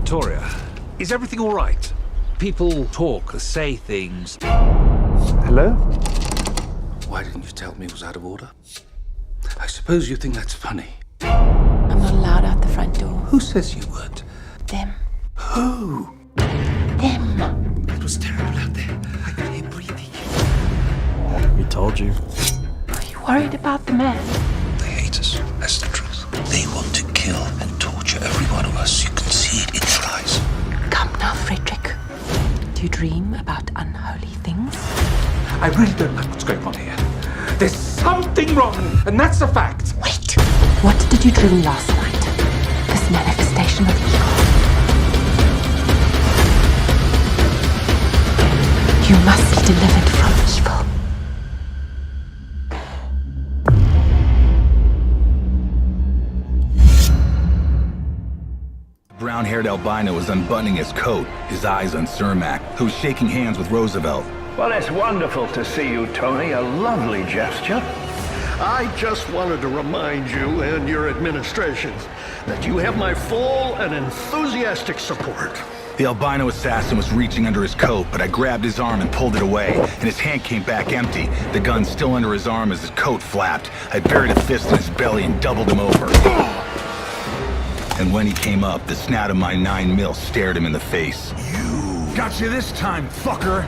Ptoria, is everything all right? People talk, say things. Hello? Why didn't you tell me it was out of order? I suppose you think that's funny. I'm not allowed out the front door. Who says you weren't? Them. Who? Them. It was terrible out there. I could hear breathing. We told you. Are you worried about the man? They hate us. That's the truth. They want to kill and torture every one of us. You can see it in their eyes. Come now, Frederick. Do you dream about unholy things? I really don't like what's going on here. There's something wrong, and that's a fact. Wait. What did you dream last night? This manifestation of evil. You must be delivered from evil. Brown-haired albino was unbuttoning his coat, his eyes on Cermak, who was shaking hands with Roosevelt. Well, it's wonderful to see you, Tony. A lovely gesture. I just wanted to remind you and your administrations that you have my full and enthusiastic support. The albino assassin was reaching under his coat, but I grabbed his arm and pulled it away, and his hand came back empty, the gun still under his arm as his coat flapped. I buried a fist in his belly and doubled him over. And when he came up, the snout of my 9mm stared him in the face. You got you this time, fucker!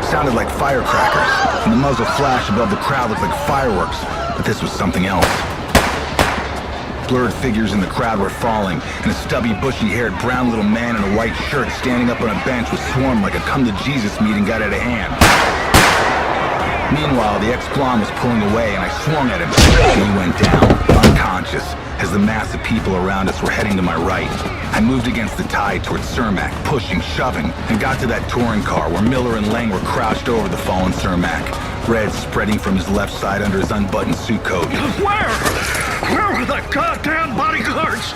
Sounded like firecrackers, and the muzzle flash above the crowd looked like fireworks, but this was something else. Blurred figures in the crowd were falling, and a stubby, bushy-haired brown little man in a white shirt standing up on a bench was swarmed like a come-to-Jesus meeting got out of hand. Meanwhile, the ex-blonde was pulling away, and I swung at him, and he went down, unconscious, as the mass of people around us were heading to my right. I moved against the tide towards Cermak, pushing, shoving, and got to that touring car where Miller and Lang were crouched over the fallen Cermak, red spreading from his left side under his unbuttoned suit coat. Where? Where were the goddamn bodyguards?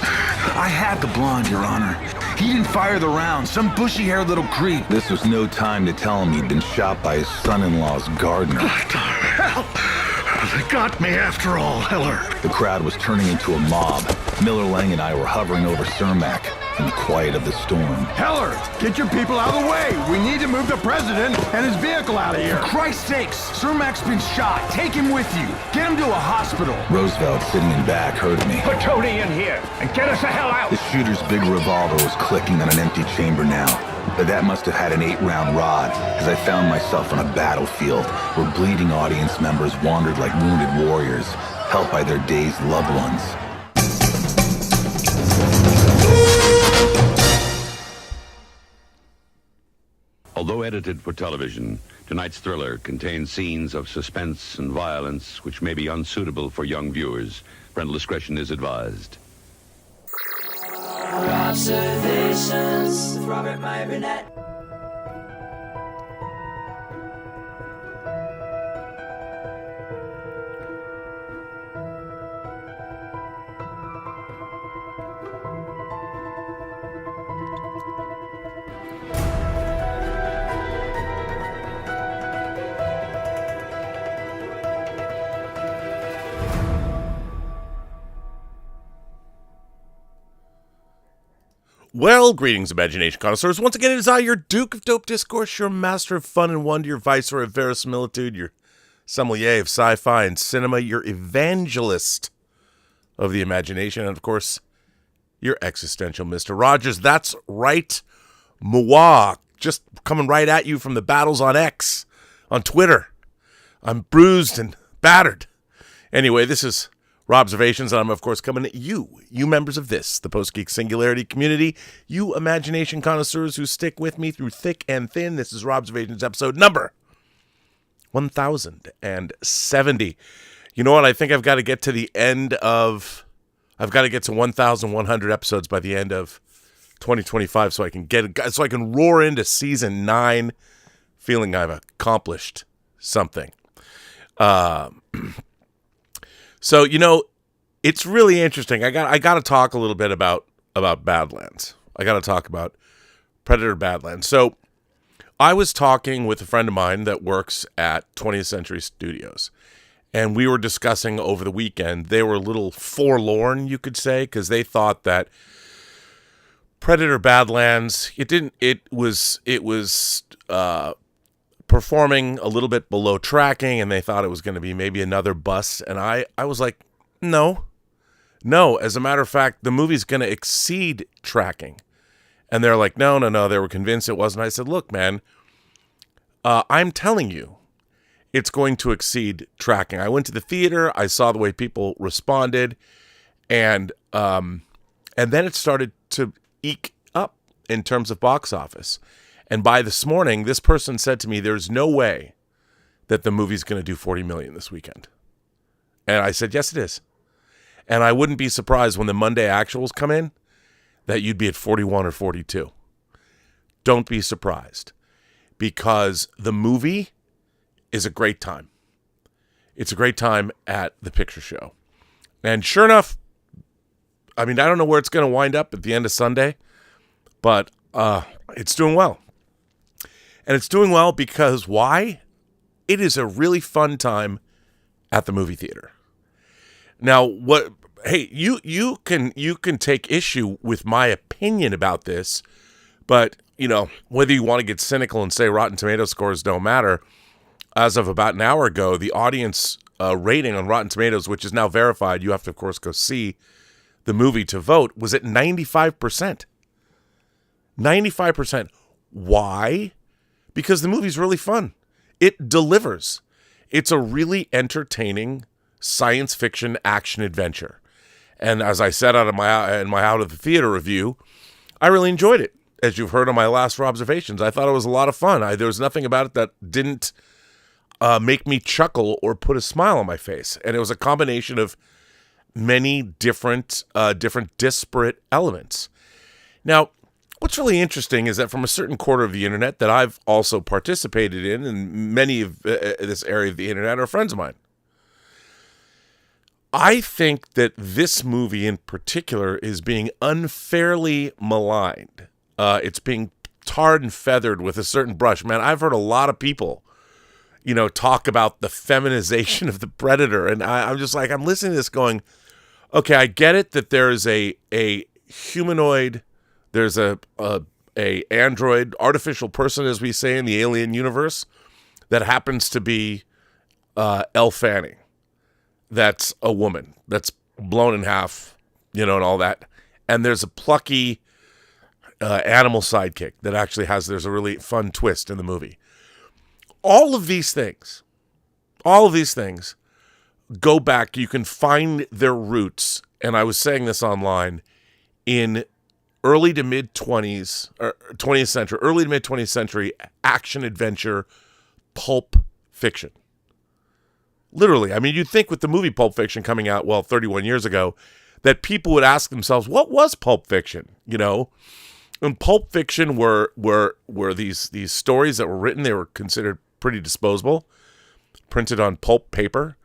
I had the blonde, Your Honor. He didn't fire the round. Some bushy-haired little creep. This was no time to tell him he'd been shot by his son-in-law's gardener. What the hell? They got me after all, Heller. The crowd was turning into a mob. Miller, Lang, and I were hovering over Cermak in the quiet of the storm. Heller, get your people out of the way. We need to move the president and his vehicle out of here. For Christ's sakes, Cermak's been shot. Take him with you. Get him to a hospital. Roosevelt, sitting in back, heard me. Put Tony in here and get us the hell out. The shooter's big revolver was clicking on an empty chamber now. But that must have had an 8-round rod, as I found myself on a battlefield where bleeding audience members wandered like wounded warriors, helped by their dazed loved ones. Although edited for television, tonight's thriller contains scenes of suspense and violence which may be unsuitable for young viewers. Parental discretion is advised. Robservations with Robert Burnett. Well, greetings, imagination connoisseurs. Once again, it is I, your Duke of Dope Discourse, your master of fun and wonder, your viceroy of verisimilitude, your sommelier of sci-fi and cinema, your evangelist of the imagination, and of course, your existential Mr. Rogers. That's right, moi, just coming right at you from the battles on X, on Twitter. I'm bruised and battered. Anyway, this is Robservations, and I'm, of course, coming at you members of this, the Post-Geek Singularity community, you imagination connoisseurs who stick with me through thick and thin. This is Robservations episode number 1070. You know what? I think I've got to get to the end of... I've got to get to 1,100 episodes by the end of 2025 so I can roar into season 9 feeling I've accomplished something. So, you know, it's really interesting. I got to talk a little bit about Badlands. I got to talk about Predator Badlands. So, I was talking with a friend of mine that works at 20th Century Studios, and we were discussing over the weekend. They were a little forlorn, you could say, because they thought that Predator Badlands, it was performing a little bit below tracking, and they thought it was going to be maybe another bust. And I was like, no. As a matter of fact, the movie's going to exceed tracking. And they're like, no. They were convinced it wasn't. I said, look, man, I'm telling you, it's going to exceed tracking. I went to the theater. I saw the way people responded. And then it started to eke up in terms of box office. And by this morning, this person said to me, there's no way that the movie's going to do 40 million this weekend. And I said, yes, it is. And I wouldn't be surprised when the Monday actuals come in that you'd be at 41 or 42. Don't be surprised, because the movie is a great time. It's a great time at the picture show. And sure enough, I mean, I don't know where it's going to wind up at the end of Sunday, but it's doing well. And it's doing well because why? It is a really fun time at the movie theater. Now, hey, you can take issue with my opinion about this, but, you know, whether you want to get cynical and say Rotten Tomato scores don't matter, as of about an hour ago, the audience rating on Rotten Tomatoes, which is now verified, you have to, of course, go see the movie to vote, was at 95%. 95%. Why? Because the movie's really fun. It delivers. It's a really entertaining science fiction action adventure. And as I said in my Out of the Theater review, I really enjoyed it. As you've heard on my last Robservations, I thought it was a lot of fun. There was nothing about it that didn't make me chuckle or put a smile on my face. And it was a combination of many different disparate elements. Now, what's really interesting is that from a certain quarter of the internet that I've also participated in, and many of this area of the internet are friends of mine, I think that this movie in particular is being unfairly maligned. It's being tarred and feathered with a certain brush. Man, I've heard a lot of people, you know, talk about the feminization of the Predator. And I'm just like, I'm listening to this going, okay, I get it that there's a humanoid, there's a android, artificial person, as we say in the Alien universe, that happens to be Elle Fanning. That's a woman that's blown in half, you know, and all that. And there's a plucky animal sidekick that actually there's a really fun twist in the movie. All of these things go back. You can find their roots, and I was saying this online, in early to mid 20s, or 20th century, early to mid 20th century action adventure pulp fiction. Literally, I mean, you'd think with the movie Pulp Fiction coming out, 31 years ago, that people would ask themselves, what was Pulp Fiction? You know, and Pulp Fiction were these stories that were written. They were considered pretty disposable, printed on pulp paper,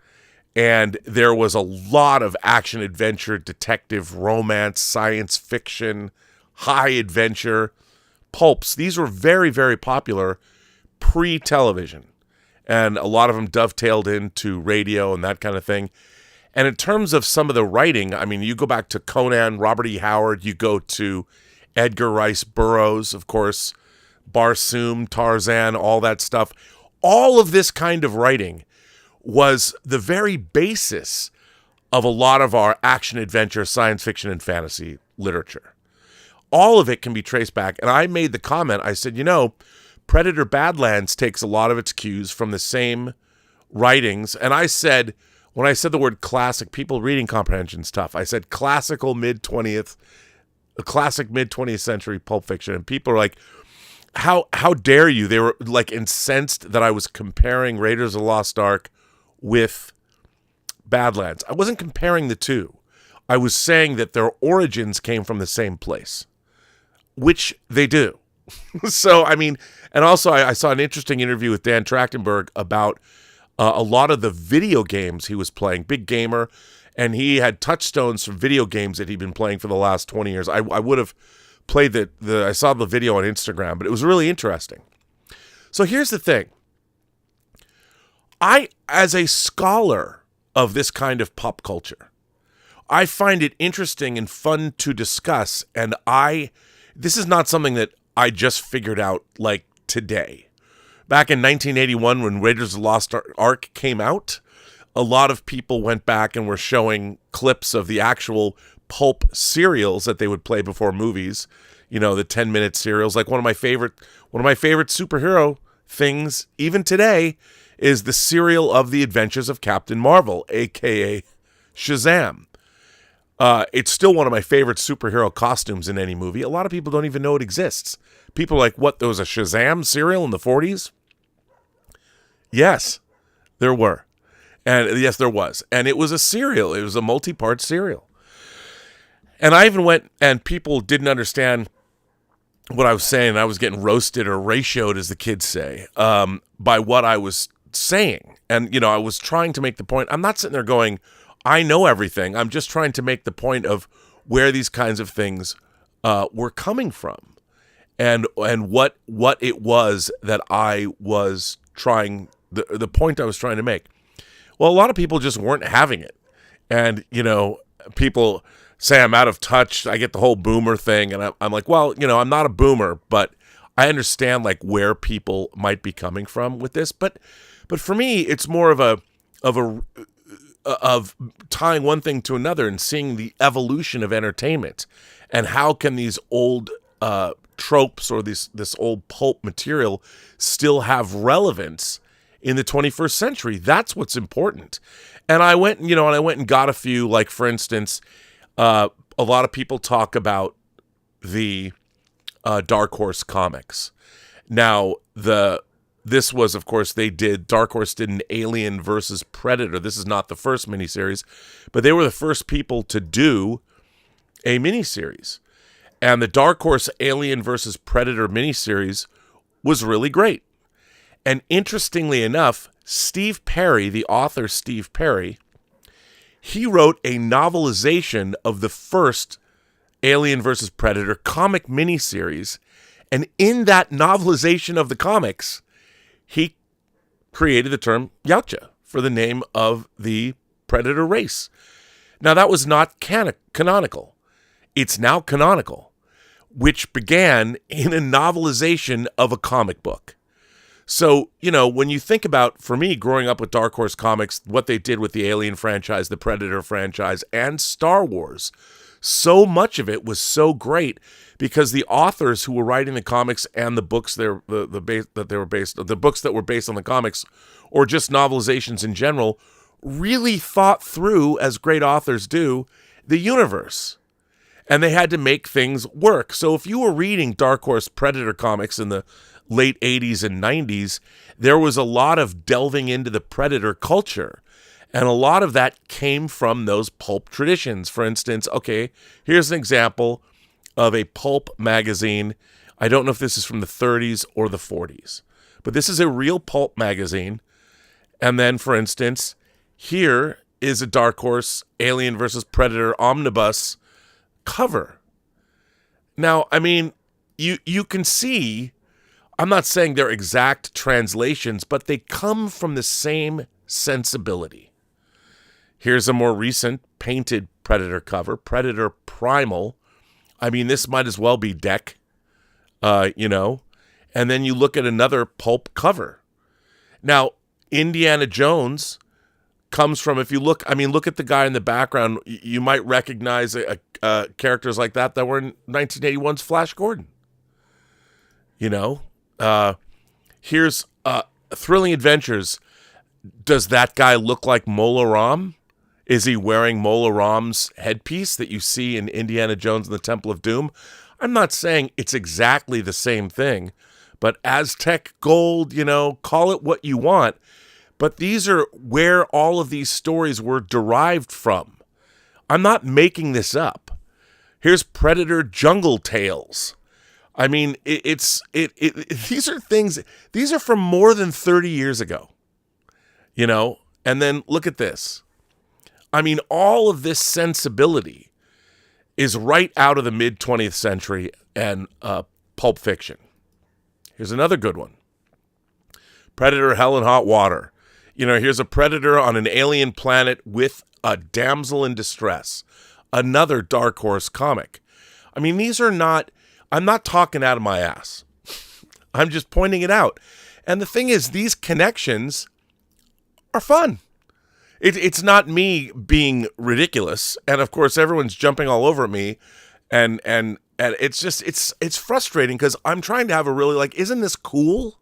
and there was a lot of action, adventure, detective, romance, science fiction, high adventure pulps. These were very, very popular pre-television. And a lot of them dovetailed into radio and that kind of thing. And in terms of some of the writing, I mean, you go back to Conan, Robert E. Howard, you go to Edgar Rice Burroughs, of course, Barsoom, Tarzan, all that stuff. All of this kind of writing was the very basis of a lot of our action, adventure, science fiction, and fantasy literature. All of it can be traced back. And I made the comment, I said, you know, Predator Badlands takes a lot of its cues from the same writings. And I said, when I said the word classic, people reading comprehension's tough. I said classic mid-20th century pulp fiction. And people are like, how dare you? They were like incensed that I was comparing Raiders of the Lost Ark with Badlands. I wasn't comparing the two. I was saying that their origins came from the same place, which they do. So, I mean, and also I saw an interesting interview with Dan Trachtenberg about a lot of the video games he was playing. Big gamer, and he had touchstones from video games that he'd been playing for the last 20 years. I would have played I saw the video on Instagram, but it was really interesting. So here's the thing. As a scholar of this kind of pop culture, I find it interesting and fun to discuss, and this is not something that I just figured out like today. Back in 1981, when Raiders of the Lost Ark came out, a lot of people went back and were showing clips of the actual pulp serials that they would play before movies. You know, the 10-minute serials. Like one of my favorite superhero things, even today, is the serial of the Adventures of Captain Marvel, aka Shazam. It's still one of my favorite superhero costumes in any movie. A lot of people don't even know it exists. People are like, what, there was a Shazam serial in the 40s? Yes, there were. And yes, there was. And it was a serial. It was a multi-part serial. And I even went, and people didn't understand what I was saying. I was getting roasted or ratioed, as the kids say, by what I was saying. And, I was trying to make the point. I'm not sitting there going, I know everything. I'm just trying to make the point of where these kinds of things were coming from, and what it was that I was trying, the point I was trying to make. Well, a lot of people just weren't having it. And, people say I'm out of touch. I get the whole boomer thing. And I'm like, well, I'm not a boomer, but I understand like where people might be coming from with this. But for me, it's more of tying one thing to another and seeing the evolution of entertainment, and how can these old tropes or this old pulp material still have relevance in the 21st century. That's what's important. And I went, and got a few, like, for instance, a lot of people talk about the Dark Horse comics. Now, this was, of course, Dark Horse did an Alien versus Predator. This is not the first miniseries, but they were the first people to do a miniseries. And the Dark Horse Alien versus Predator miniseries was really great. And interestingly enough, Steve Perry, the author Steve Perry, he wrote a novelization of the first Alien versus Predator comic miniseries. And in that novelization of the comics, he created the term Yautja for the name of the Predator race. Now, that was not canonical. It's now canonical, which began in a novelization of a comic book. So, when you think about, for me, growing up with Dark Horse Comics, what they did with the Alien franchise, the Predator franchise, and Star Wars, so much of it was so great because the authors who were writing the comics and the books the books that were based on the comics, or just novelizations in general, really thought through, as great authors do, the universe. And they had to make things work. So if you were reading Dark Horse Predator comics in the late 80s and 90s, there was a lot of delving into the Predator culture. And a lot of that came from those pulp traditions. For instance, okay, here's an example of a pulp magazine. I don't know if this is from the 30s or the 40s, but this is a real pulp magazine. And then, for instance, here is a Dark Horse Alien versus Predator omnibus cover. Now, I mean, you can see, I'm not saying they're exact translations, but they come from the same sensibility. Here's a more recent painted Predator cover, Predator Primal. I mean, this might as well be Deck, And then you look at another pulp cover. Now, Indiana Jones comes from, if you look at the guy in the background, you might recognize characters like that were in 1981's Flash Gordon. Here's Thrilling Adventures. Does that guy look like Mola Ram? Is he wearing Mola Ram's headpiece that you see in Indiana Jones and the Temple of Doom? I'm not saying it's exactly the same thing, but Aztec gold, call it what you want. But these are where all of these stories were derived from. I'm not making this up. Here's Predator Jungle Tales. I mean, these are things, these are from more than 30 years ago, and then look at this. I mean, all of this sensibility is right out of the mid-20th century and Pulp Fiction. Here's another good one. Predator Hell and Hot Water. Here's a predator on an alien planet with a damsel in distress. Another Dark Horse comic. I mean, these are not, I'm not talking out of my ass. I'm just pointing it out. And the thing is, these connections are fun. It's not me being ridiculous. And of course, everyone's jumping all over me. And it's just, it's frustrating because I'm trying to have a really isn't this cool?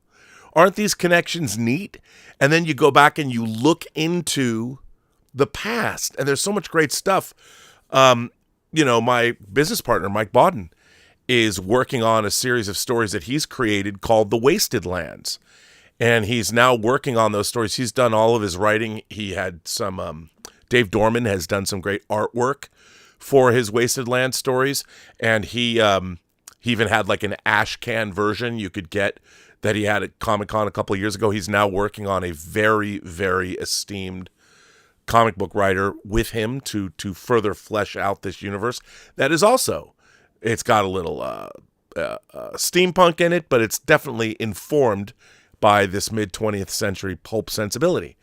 Aren't these connections neat? And then you go back and you look into the past, and there's so much great stuff. My business partner, Mike Bodden, is working on a series of stories that he's created called The Wasted Lands. And he's now working on those stories. He's done all of his writing. He had some, Dave Dorman has done some great artwork for his Wasted Land stories. And he even had an ash can version you could get that he had at Comic-Con a couple of years ago. He's now working on a very, very esteemed comic book writer with him to further flesh out this universe. That is also, it's got a little steampunk in it, but it's definitely informed by this mid-20th century pulp sensibility.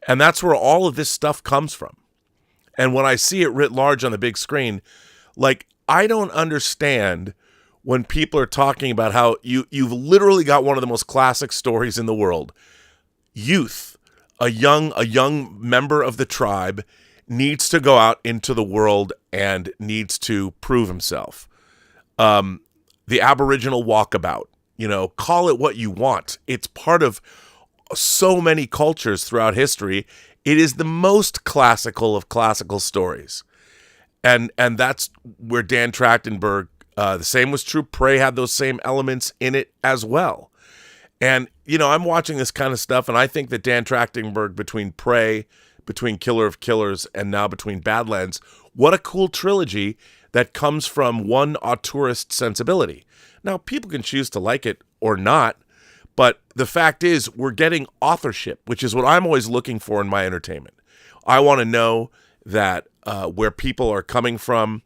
And that's where all of this stuff comes from. And when I see it writ large on the big screen, I don't understand when people are talking about how you've literally got one of the most classic stories in the world. Youth, a young member of the tribe, needs to go out into the world and needs to prove himself. The Aboriginal walkabout, call it what you want. It's part of so many cultures throughout history. It is the most classical of classical stories. And that's where Dan Trachtenberg, the same was true. Prey had those same elements in it as well. And, I'm watching this kind of stuff, and I think that Dan Trachtenberg, between Prey, between Killer of Killers, and now between Badlands, what a cool trilogy that comes from one auteurist sensibility. Now, people can choose to like it or not, but the fact is we're getting authorship, which is what I'm always looking for in my entertainment. I want to know that where people are coming from,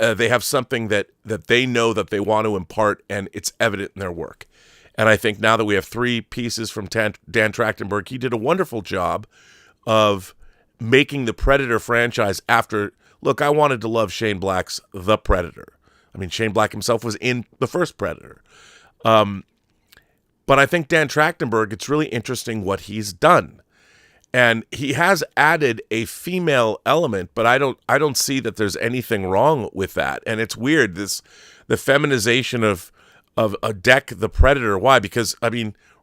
they have something that they know that they want to impart, and it's evident in their work. And I think now that we have 3 pieces from Dan Trachtenberg, he did a wonderful job of making the Predator franchise after... Look, I wanted to love Shane Black's The Predator. I mean, Shane Black himself was in the first Predator. But I think Dan Trachtenberg, it's really interesting what he's done. And he has added a female element, but I don't see that there's anything wrong with that. And it's weird, the feminization of Deck the Predator. Why? Because,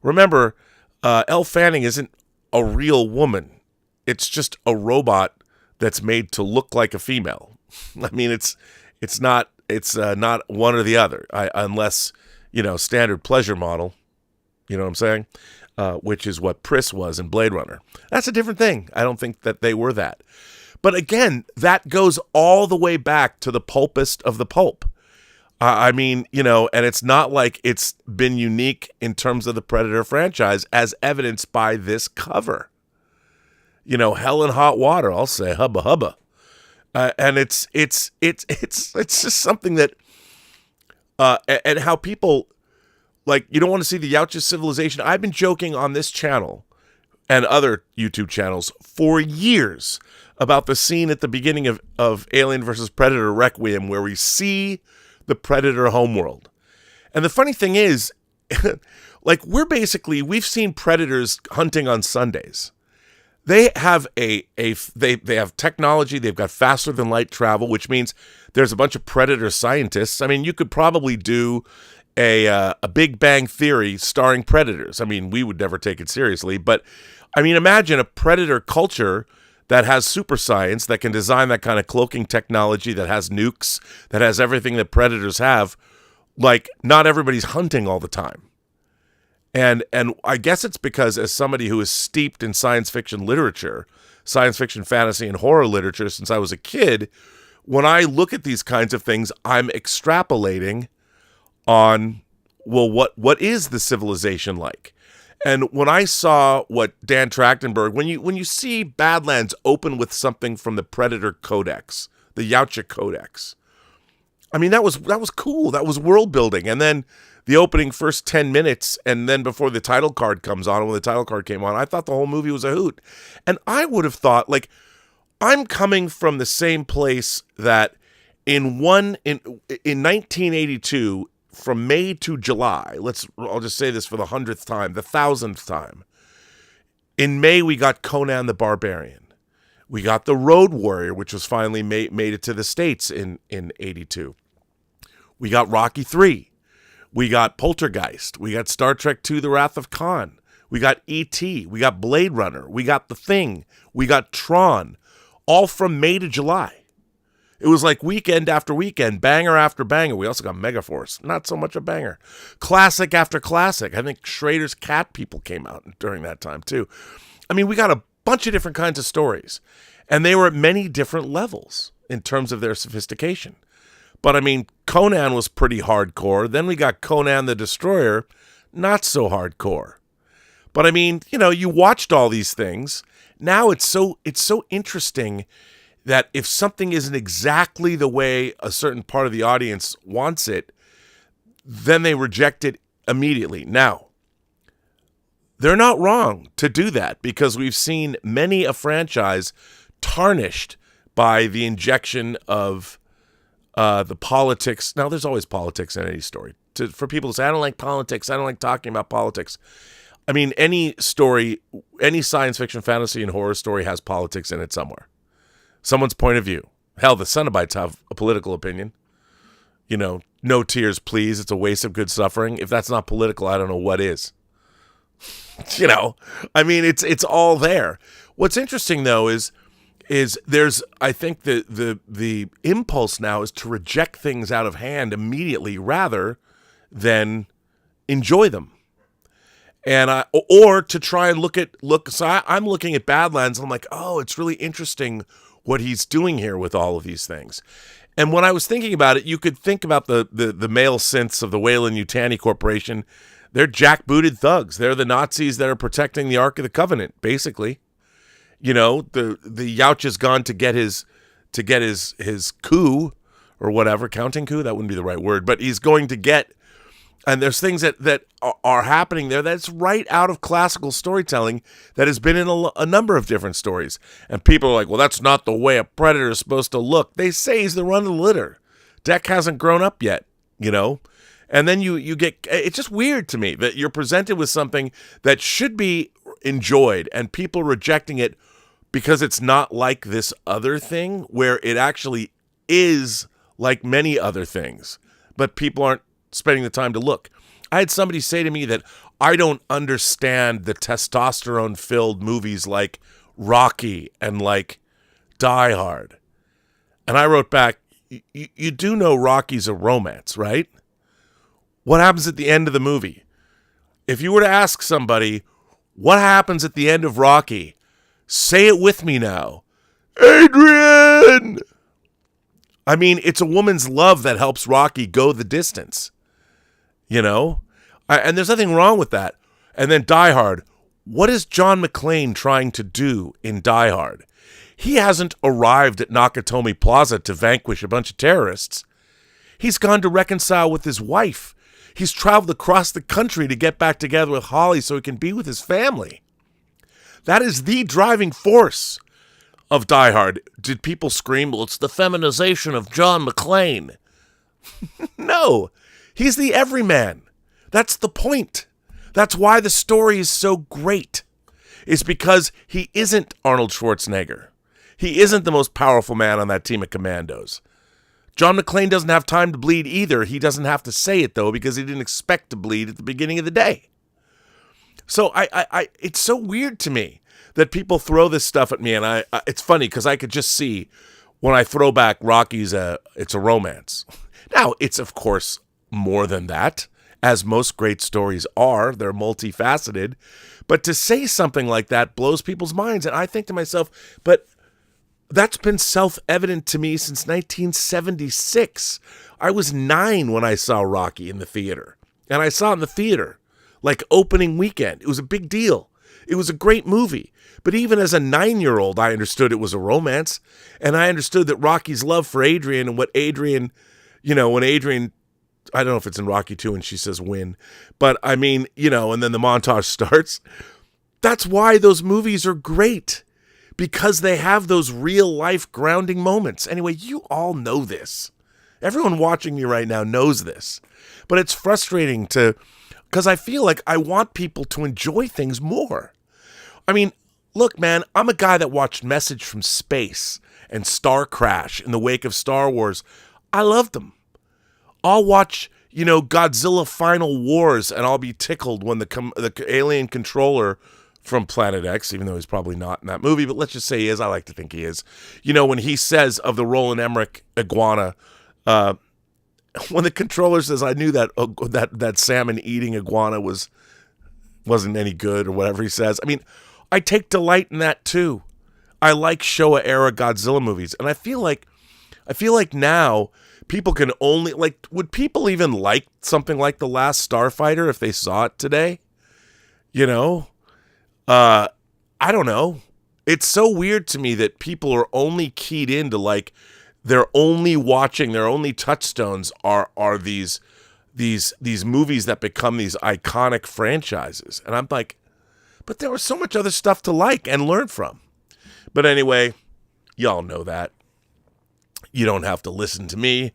remember, Elle Fanning isn't a real woman. It's just a robot that's made to look like a female. It's not one or the other, unless, standard pleasure model, you know what I'm saying? Which is what Pris was in Blade Runner. That's a different thing. I don't think that they were that. But again, that goes all the way back to the pulpest of the pulp. And it's not like it's been unique in terms of the Predator franchise, as evidenced by this cover. Hell and hot water, I'll say, hubba hubba. And it's just something that, and how people, you don't want to see the Yautja civilization. I've been joking on this channel and other YouTube channels for years about the scene at the beginning of Alien vs. Predator Requiem, where we see the Predator homeworld. And the funny thing is, we've seen predators hunting on Sundays. They have they have technology. They've got faster than light travel, which means there's a bunch of predator scientists. You could probably do a Big Bang Theory starring predators. We would never take it seriously, but imagine a predator culture that has super science, that can design that kind of cloaking technology, that has nukes, that has everything that predators have. Not everybody's hunting all the time. And I guess it's because, as somebody who is steeped in science fiction literature, science fiction, fantasy, and horror literature since I was a kid, when I look at these kinds of things, I'm extrapolating on, well, what is the civilization like? And when I saw what Dan Trachtenberg, when you see Badlands open with something from the Predator Codex, the Yautja Codex, that was cool. That was world building. And then the opening first 10 minutes, and then before the title card comes on, when the title card came on, I thought the whole movie was a hoot. And I would have thought, I'm coming from the same place that In 1982, from May to July, I'll just say this for the 100th time, the 1000th time. In May, we got Conan the Barbarian. We got The Road Warrior, which was finally made it to the States in 82. We got Rocky III. We got Poltergeist. We got Star Trek II, The Wrath of Khan. We got E.T. We got Blade Runner. We got The Thing. We got Tron. All from May to July. It was like weekend after weekend, banger after banger. We also got Megaforce. Not so much a banger. Classic after classic. I think Schrader's Cat People came out during that time, too. I mean, we got a bunch of different kinds of stories. And they were at many different levels in terms of their sophistication. But, I mean, Conan was pretty hardcore. Then we got Conan the Destroyer. Not so hardcore. But, I mean, you watched all these things. Now it's so interesting that if something isn't exactly the way a certain part of the audience wants it, then they reject it immediately. Now, they're not wrong to do that because we've seen many a franchise tarnished by the injection of the politics. Now, there's always politics in any story. For people to say, I don't like politics, I don't like talking about politics. I mean, any story, any science fiction, fantasy, and horror story has politics in it somewhere. Someone's point of view. Hell, the Cenobites have a political opinion. No tears, please. It's a waste of good suffering. If that's not political, I don't know what is. I mean, it's all there. What's interesting, though, is there's, I think, the impulse now is to reject things out of hand immediately rather than enjoy them. And or to try and look. So I'm looking at Badlands and I'm like, oh, it's really interesting what he's doing here with all of these things. And when I was thinking about it, you could think about the male synths of the Weyland-Yutani Corporation. They're jackbooted thugs. They're the Nazis that are protecting the Ark of the Covenant, basically. The Youch has gone to get his coup or whatever, counting coup, that wouldn't be the right word, but he's going to get. And there's things that are happening there that's right out of classical storytelling that has been in a number of different stories. And people are like, well, that's not the way a predator is supposed to look. They say he's the run of the litter. Deck hasn't grown up yet, And then you get, it's just weird to me that you're presented with something that should be enjoyed and people rejecting it because it's not like this other thing where it actually is like many other things, but people aren't spending the time to look. I had somebody say to me that I don't understand the testosterone-filled movies like Rocky and like Die Hard. And I wrote back, you do know Rocky's a romance, right? What happens at the end of the movie? If you were to ask somebody, what happens at the end of Rocky? Say it with me now. Adrian! I mean, it's a woman's love that helps Rocky go the distance. And there's nothing wrong with that. And then Die Hard. What is John McClane trying to do in Die Hard? He hasn't arrived at Nakatomi Plaza to vanquish a bunch of terrorists. He's gone to reconcile with his wife. He's traveled across the country to get back together with Holly so he can be with his family. That is the driving force of Die Hard. Did people scream, well, it's the feminization of John McClane? No. He's the everyman. That's the point. That's why the story is so great. It's because he isn't Arnold Schwarzenegger. He isn't the most powerful man on that team of commandos. John McClane doesn't have time to bleed either. He doesn't have to say it, though, because he didn't expect to bleed at the beginning of the day. So it's so weird to me that people throw this stuff at me, and it's funny because I could just see when I throw back Rocky's it's a romance. Now, it's, of course, more than that, as most great stories are. They're multifaceted. But to say something like that blows people's minds. And I think to myself, but that's been self-evident to me since 1976. I was 9 when I saw Rocky in the theater. And I saw it in the theater, like opening weekend. It was a big deal. It was a great movie. But even as a 9-year-old, I understood it was a romance. And I understood that Rocky's love for Adrian and what Adrian, when Adrian, I don't know if it's in Rocky 2 and she says win, but I mean, and then the montage starts. That's why those movies are great, because they have those real life grounding moments. Anyway, you all know this. Everyone watching me right now knows this. But it's frustrating because I feel like I want people to enjoy things more. I mean, look, man, I'm a guy that watched Message from Space and Star Crash in the wake of Star Wars. I loved them. I'll watch, Godzilla Final Wars, and I'll be tickled when the alien controller from Planet X, even though he's probably not in that movie, but let's just say he is. I like to think he is. When he says of the Roland Emmerich iguana, when the controller says, I knew that salmon-eating iguana wasn't any good, or whatever he says. I mean, I take delight in that too. I like Showa-era Godzilla movies, and I feel like now people can only, would people even like something like The Last Starfighter if they saw it today? I don't know. It's so weird to me that people are only keyed into, they're only watching, their only touchstones are these movies that become these iconic franchises. And I'm like, but there was so much other stuff to like and learn from. But anyway, y'all know that. You don't have to listen to me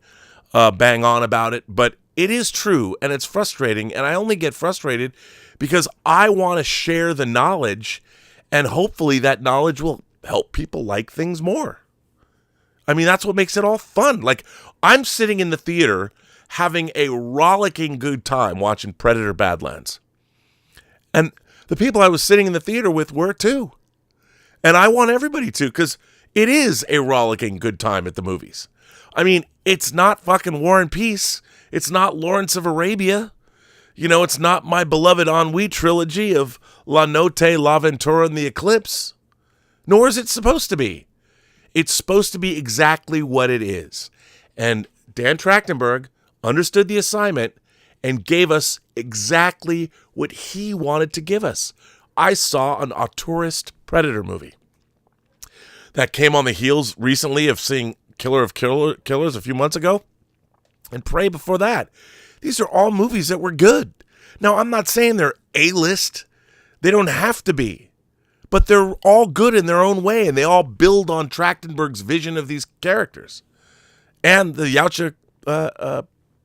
bang on about it, but it is true, and it's frustrating, and I only get frustrated because I want to share the knowledge, and hopefully that knowledge will help people like things more. I mean, that's what makes it all fun. I'm sitting in the theater having a rollicking good time watching Predator Badlands. And the people I was sitting in the theater with were too. And I want everybody to, because it is a rollicking good time at the movies. I mean, it's not fucking War and Peace. It's not Lawrence of Arabia. It's not my beloved Ennui trilogy of La Notte, La Ventura, and The Eclipse. Nor is it supposed to be. It's supposed to be exactly what it is. And Dan Trachtenberg understood the assignment and gave us exactly what he wanted to give us. I saw an auteurist Predator movie that came on the heels recently of seeing Killer of Killers a few months ago, and Prey before that. These are all movies that were good. Now, I'm not saying they're A-list. They don't have to be. But they're all good in their own way, and they all build on Trachtenberg's vision of these characters and the Yautja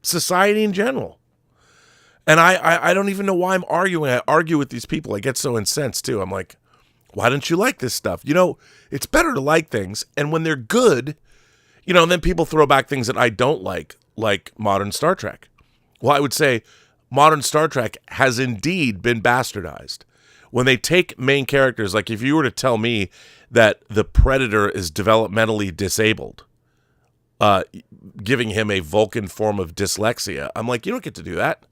society in general. And I don't even know why I'm arguing. I argue with these people. I get so incensed, too. I'm like, why don't you like this stuff? It's better to like things, and when they're good, and then people throw back things that I don't like modern Star Trek. Well, I would say modern Star Trek has indeed been bastardized. When they take main characters, if you were to tell me that the Predator is developmentally disabled, giving him a Vulcan form of dyslexia, I'm like, you don't get to do that.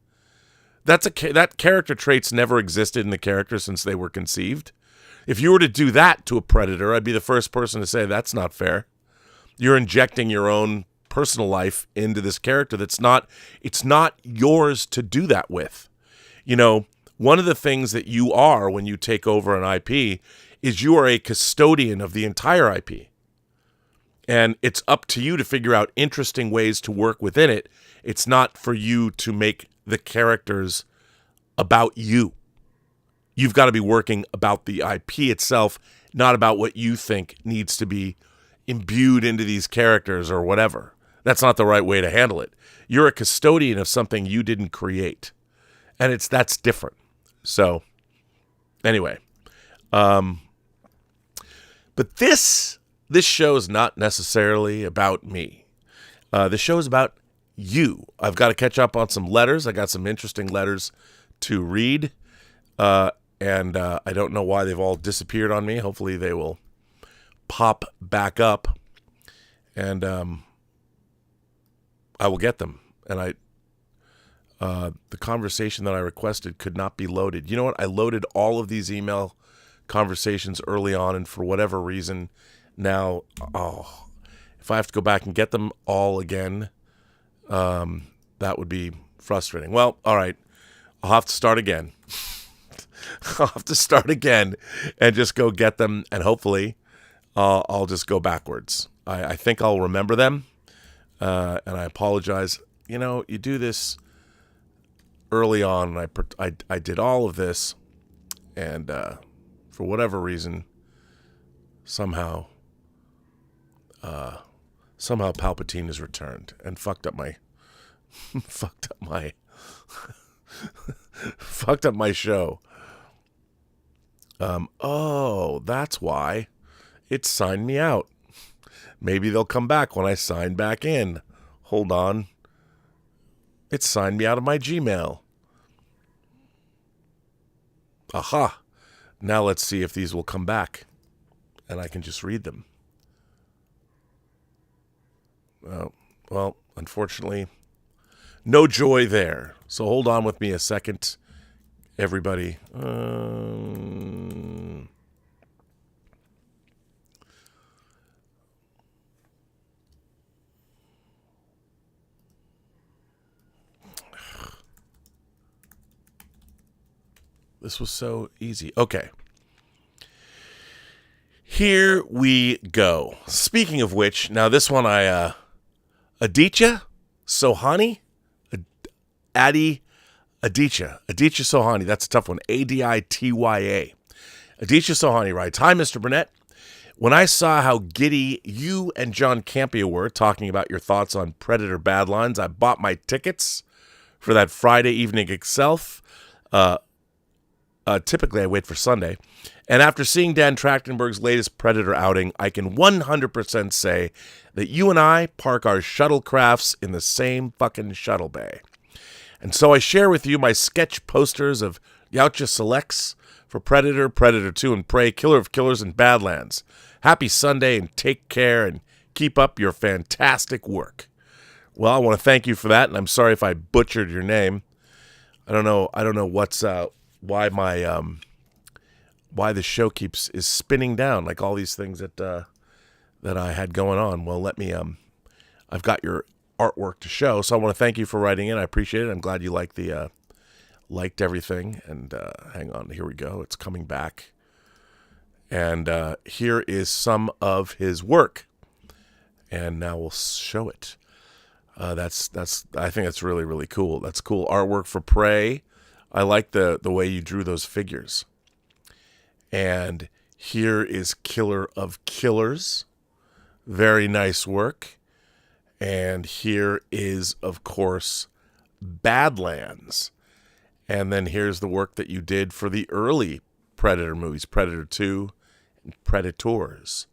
That character traits never existed in the character since they were conceived. If you were to do that to a Predator, I'd be the first person to say that's not fair. You're injecting your own personal life into this character it's not yours to do that with. One of the things that you are when you take over an IP is you are a custodian of the entire IP. And it's up to you to figure out interesting ways to work within it. It's not for you to make the characters about you. You've got to be working about the IP itself, not about what you think needs to be imbued into these characters or whatever. That's not the right way to handle it. You're a custodian of something you didn't create. And that's different. So, anyway. But this show is not necessarily about me. This show is about you. I've got to catch up on some letters. I got some interesting letters to read. And I don't know why they've all disappeared on me. Hopefully they will pop back up. And I will get them. And the conversation that I requested could not be loaded. You know what? I loaded all of these email conversations early on, and for whatever reason, now, if I have to go back and get them all again, that would be frustrating. Well, all right. I'll have to start again. I'll have to start again and just go get them, and hopefully I'll just go backwards. I think I'll remember them, and I apologize. You do this early on, and I did all of this, and for whatever reason, somehow Somehow Palpatine is returned and fucked up my fucked up my show. Oh, that's why it signed me out. Maybe they'll come back when I sign back in. Hold on. It signed me out of my Gmail. Aha. Now let's see if these will come back. And I can just read them. Oh, well, unfortunately, no joy there. So hold on with me a second, everybody. This was so easy. Okay. Here we go. Speaking of which, now this one Aditya Sohani? Aditya Sohani. That's a tough one. Aditya. Aditya Sohani writes, "Hi, Mr. Burnett. When I saw how giddy you and John Campea were talking about your thoughts on Predator Badlands, I bought my tickets for that Friday evening itself. Typically, I wait for Sunday. And after seeing Dan Trachtenberg's latest Predator outing, I can 100% say that you and I park our shuttlecrafts in the same fucking shuttle bay. And so I share with you my sketch posters of Yautja Selects for Predator, Predator 2 and Prey, Killer of Killers, and Badlands. Happy Sunday and take care and keep up your fantastic work." Well, I want to thank you for that, and I'm sorry if I butchered your name. I don't know what's why my why the show is spinning down, like all these things that I had going on. Well, let me I've got your artwork to show, so I want to thank you for writing in. I appreciate it. I'm glad you liked liked everything. And hang on, here we go. It's coming back. And here is some of his work. And now we'll show it. I think that's really, really cool. That's cool artwork for Prey. I like the way you drew those figures. And here is Killer of Killers. Very nice work. And here is, of course, Badlands. And then here's the work that you did for the early Predator movies, Predator 2 and Predators.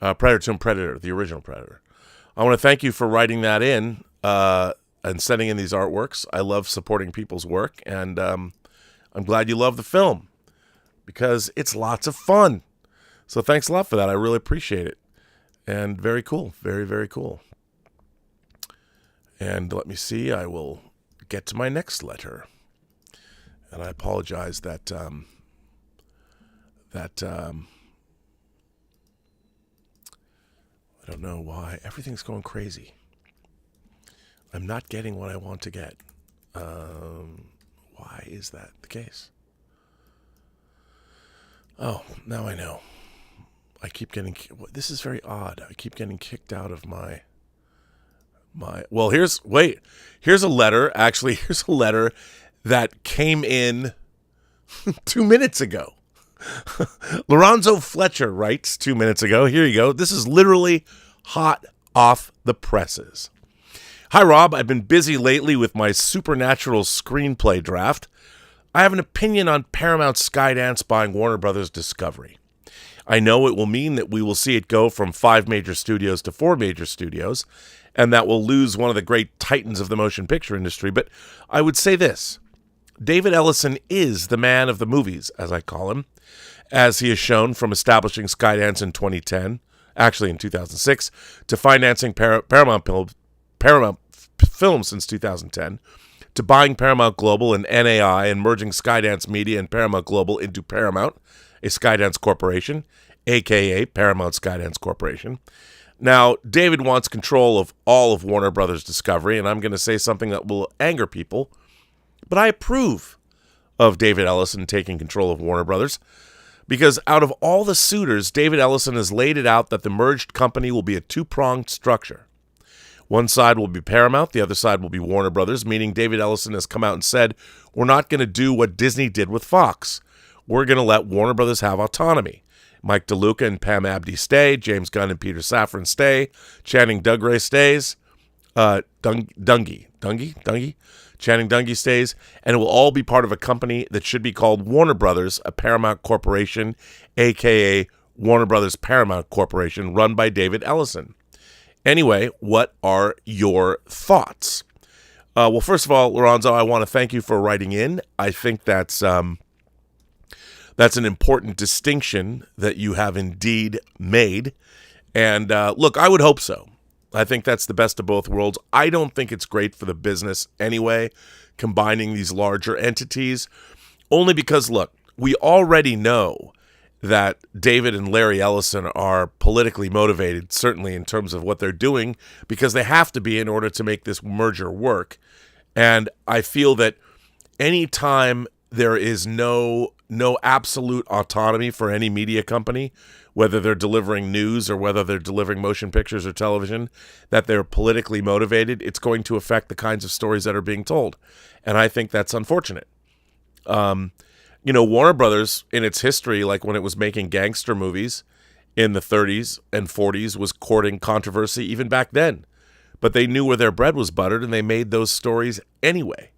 Predator 2 and Predator, the original Predator. I want to thank you for writing that in and sending in these artworks. I love supporting people's work, and I'm glad you love the film because it's lots of fun. So thanks a lot for that. I really appreciate it. And very cool. Very, very cool. And let me see. I will get to my next letter. And I apologize that I don't know why. Everything's going crazy. I'm not getting what I want to get. Why is that the case? Oh, now I know. I keep getting... This is very odd. I keep getting kicked out of my... Well, here's a letter. Actually, here's a letter that came in 2 minutes ago. Lorenzo Fletcher writes 2 minutes ago. Here you go. This is literally hot off the presses. "Hi, Rob. I've been busy lately with my supernatural screenplay draft. I have an opinion on Paramount Skydance buying Warner Brothers Discovery. I know it will mean that we will see it go from 5 major studios to 4 major studios, and that will lose one of the great titans of the motion picture industry. But I would say this. David Ellison is the man of the movies, as I call him, as he has shown from establishing Skydance in 2010, actually in 2006, to financing Paramount Films since 2010, to buying Paramount Global and NAI and merging Skydance Media and Paramount Global into Paramount, a Skydance corporation, a.k.a. Paramount Skydance Corporation. Now, David wants control of all of Warner Brothers Discovery, and I'm going to say something that will anger people, but I approve of David Ellison taking control of Warner Brothers, because out of all the suitors, David Ellison has laid it out that the merged company will be a two-pronged structure. One side will be Paramount, the other side will be Warner Brothers, meaning David Ellison has come out and said, we're not going to do what Disney did with Fox. We're going to let Warner Brothers have autonomy. Mike DeLuca and Pam Abdi stay. James Gunn and Peter Safran stay. Channing Dougray stays. Channing Dungey stays. And it will all be part of a company that should be called Warner Brothers, a Paramount Corporation, a.k.a. Warner Brothers Paramount Corporation, run by David Ellison. Anyway, what are your thoughts? Well, first of all, Lorenzo, I want to thank you for writing in. I think that's an important distinction that you have indeed made. And look, I would hope so. I think that's the best of both worlds. I don't think it's great for the business anyway, combining these larger entities, only because, look, we already know that David and Larry Ellison are politically motivated, certainly in terms of what they're doing, because they have to be in order to make this merger work. And I feel that anytime there is no absolute autonomy for any media company, whether they're delivering news or whether they're delivering motion pictures or television, that they're politically motivated, it's going to affect the kinds of stories that are being told. And I think that's unfortunate. Warner Brothers, in its history, like when it was making gangster movies in the 30s and 40s, was courting controversy even back then. But they knew where their bread was buttered, and they made those stories anyway.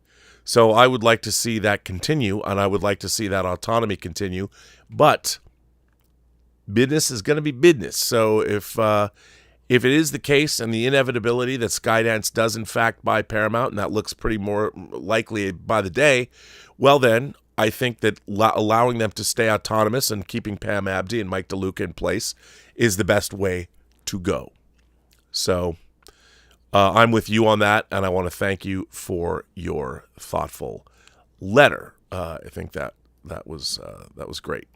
So I would like to see that continue, and I would like to see that autonomy continue. But business is going to be business. So if it is the case and the inevitability that Skydance does in fact buy Paramount, and that looks pretty more likely by the day, well then, I think that allowing them to stay autonomous and keeping Pam Abdi and Mike DeLuca in place is the best way to go. So I'm with you on that, and I want to thank you for your thoughtful letter. I think that was great.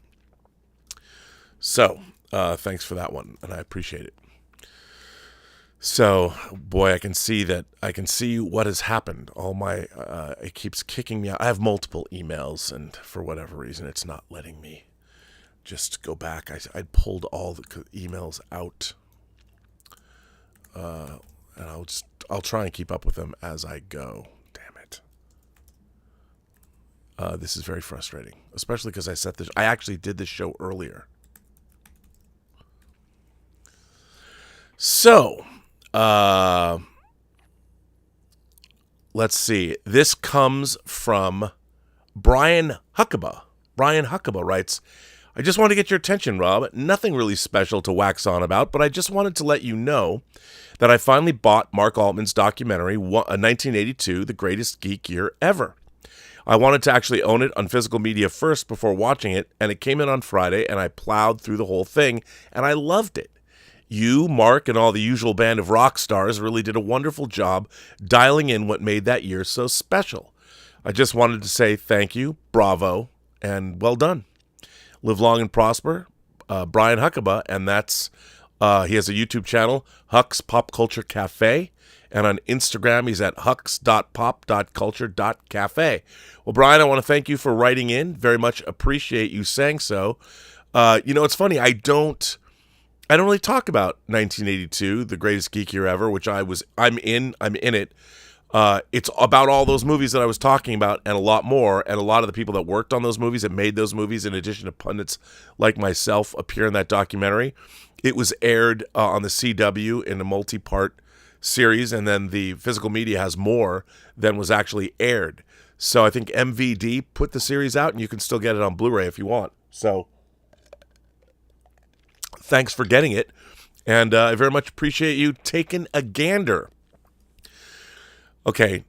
So thanks for that one, and I appreciate it. So, boy, I can see what has happened. It keeps kicking me out. I have multiple emails, and for whatever reason, it's not letting me just go back. I pulled all the emails out, and I'll try and keep up with them as I go. Damn it. This is very frustrating, especially because I actually did this show earlier. So, let's see. This comes from Brian Huckabee. Brian Huckabee writes, I just want to get your attention, Rob. Nothing really special to wax on about, but I just wanted to let you know that I finally bought Mark Altman's documentary, 1982, The Greatest Geek Year Ever. I wanted to actually own it on physical media first before watching it, and it came in on Friday, and I plowed through the whole thing, and I loved it. You, Mark, and all the usual band of rock stars really did a wonderful job dialing in what made that year so special. I just wanted to say thank you, bravo, and well done. Live long and prosper, Brian Huckabee, and that's he has a YouTube channel, Huck's Pop Culture Cafe, and on Instagram he's at hucks.pop.culture.cafe. Well, Brian, I want to thank you for writing in. Very much appreciate you saying so. It's funny, I don't really talk about 1982, The Greatest Geek Year Ever, which I'm in it. It's about all those movies that I was talking about and a lot more, and a lot of the people that worked on those movies and made those movies, in addition to pundits like myself, appear in that documentary. It was aired on the CW in a multi-part series, and then the physical media has more than was actually aired. So I think MVD put the series out, and you can still get it on Blu-ray if you want. So thanks for getting it, and I very much appreciate you taking a gander. Okay,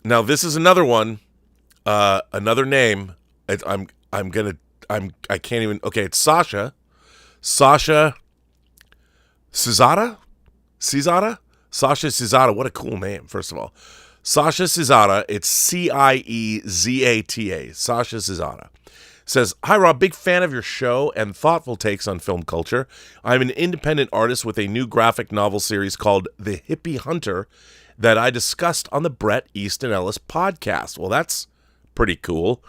now this is another one, another name. I can't even. Okay, it's Sasha Cizada. Sasha Cizada. What a cool name, first of all. Sasha Cizada. It's Ciezata. Sasha Cizada. Says, hi, Rob, big fan of your show and thoughtful takes on film culture. I'm an independent artist with a new graphic novel series called The Hippie Hunter that I discussed on the Bret Easton Ellis podcast. Well, that's pretty cool.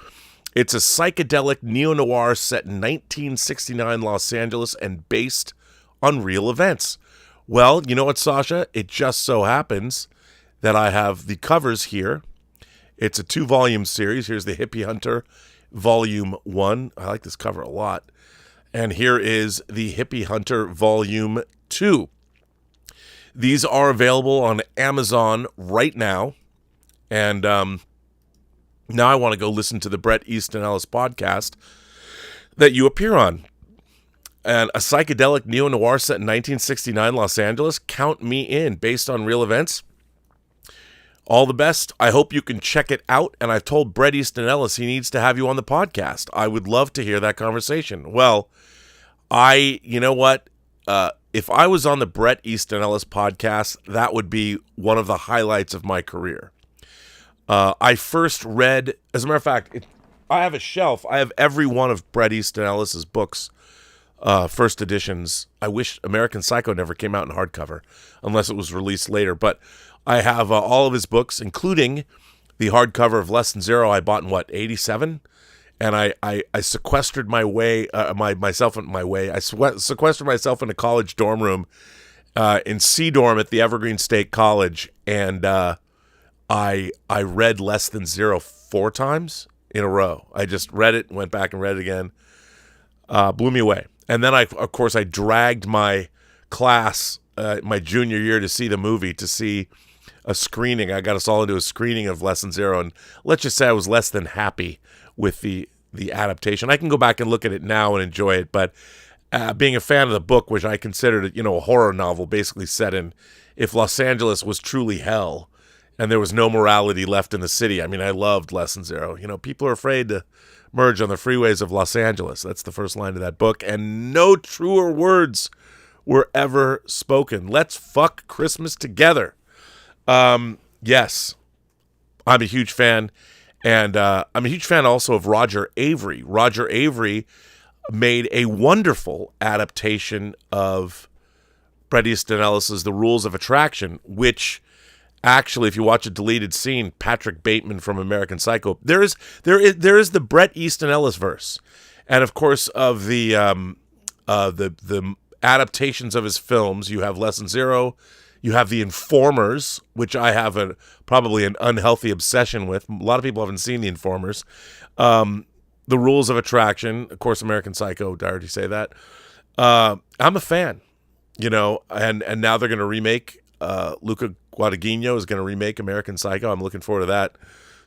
It's a psychedelic neo-noir set in 1969 Los Angeles and based on real events. Well, you know what, Sasha? It just so happens that I have the covers here. It's a 2-volume series. Here's The Hippie Hunter, Volume 1. I like this cover a lot. And here is the Hippie Hunter Volume 2. These are available on Amazon right now. And now I want to go listen to the Bret Easton Ellis podcast that you appear on. And a psychedelic neo-noir set in 1969 Los Angeles. Count me in, based on real events. All the best. I hope you can check it out. And I've told Bret Easton Ellis he needs to have you on the podcast. I would love to hear that conversation. Well, you know what? If I was on the Bret Easton Ellis podcast, that would be one of the highlights of my career. I first read, as a matter of fact, I have a shelf. I have every one of Bret Easton Ellis's books, first editions. I wish American Psycho never came out in hardcover, unless it was released later. But I have all of his books, including the hardcover of Less Than Zero I bought in, 87? And I sequestered myself in a college dorm room in C dorm at the Evergreen State College, and I read Less Than Zero 4 times in a row. I just read it, went back and read it again. Blew me away. And then I dragged my class my junior year to see the movie, to see a screening. I got us all into a screening of Less Than Zero, and let's just say I was less than happy with the adaptation. I can go back and look at it now and enjoy it, but being a fan of the book, which I considered, a horror novel basically set in, if Los Angeles was truly hell and there was no morality left in the city. I mean, I loved Less Than Zero. People are afraid to merge on the freeways of Los Angeles. That's the first line of that book, and no truer words were ever spoken. Let's fuck Christmas together. Yes, I'm a huge fan. And I'm a huge fan also of Roger Avery. Roger Avery made a wonderful adaptation of Bret Easton Ellis's The Rules of Attraction, which actually, if you watch a deleted scene, Patrick Bateman from American Psycho, there is the Bret Easton Ellis verse, and of course of the adaptations of his films. You have Less Than Zero. You have The Informers, which I have probably an unhealthy obsession with. A lot of people haven't seen The Informers. The Rules of Attraction, of course, American Psycho. Did I already say that? I'm a fan, and now they're going to remake, Luca Guadagnino is going to remake American Psycho. I'm looking forward to that.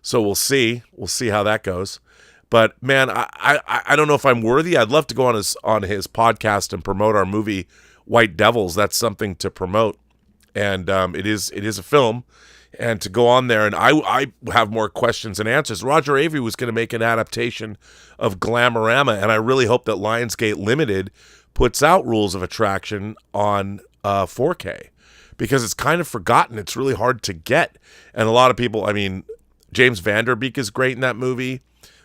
So we'll see. We'll see how that goes. But, man, I don't know if I'm worthy. I'd love to go on his podcast and promote our movie, White Devils. That's something to promote. And it is a film, and to go on there, and I have more questions and answers. Roger Avery was going to make an adaptation of Glamorama, and I really hope that Lionsgate Limited puts out Rules of Attraction on 4K, because it's kind of forgotten. It's really hard to get, and a lot of people, James Van Der Beek is great in that movie.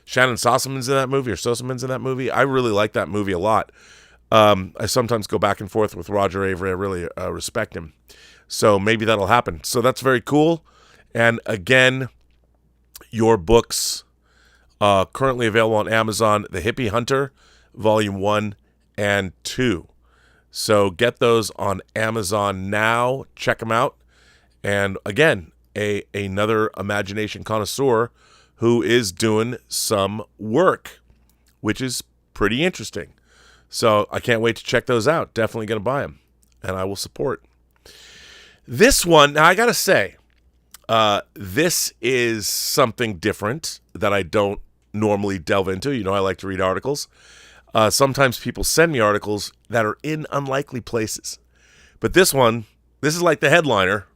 Shannon Sossaman's in that movie. I really like that movie a lot. I sometimes go back and forth with Roger Avery. I really respect him. So maybe that'll happen. So that's very cool. And again, your books currently available on Amazon, The Hippie Hunter, Volume 1 and 2. So get those on Amazon now. Check them out. And again, another imagination connoisseur who is doing some work, which is pretty interesting. So I can't wait to check those out. Definitely going to buy them, and I will support. This one, now I got to say, this is something different that I don't normally delve into. I like to read articles. Sometimes people send me articles that are in unlikely places. But this is like the headliner.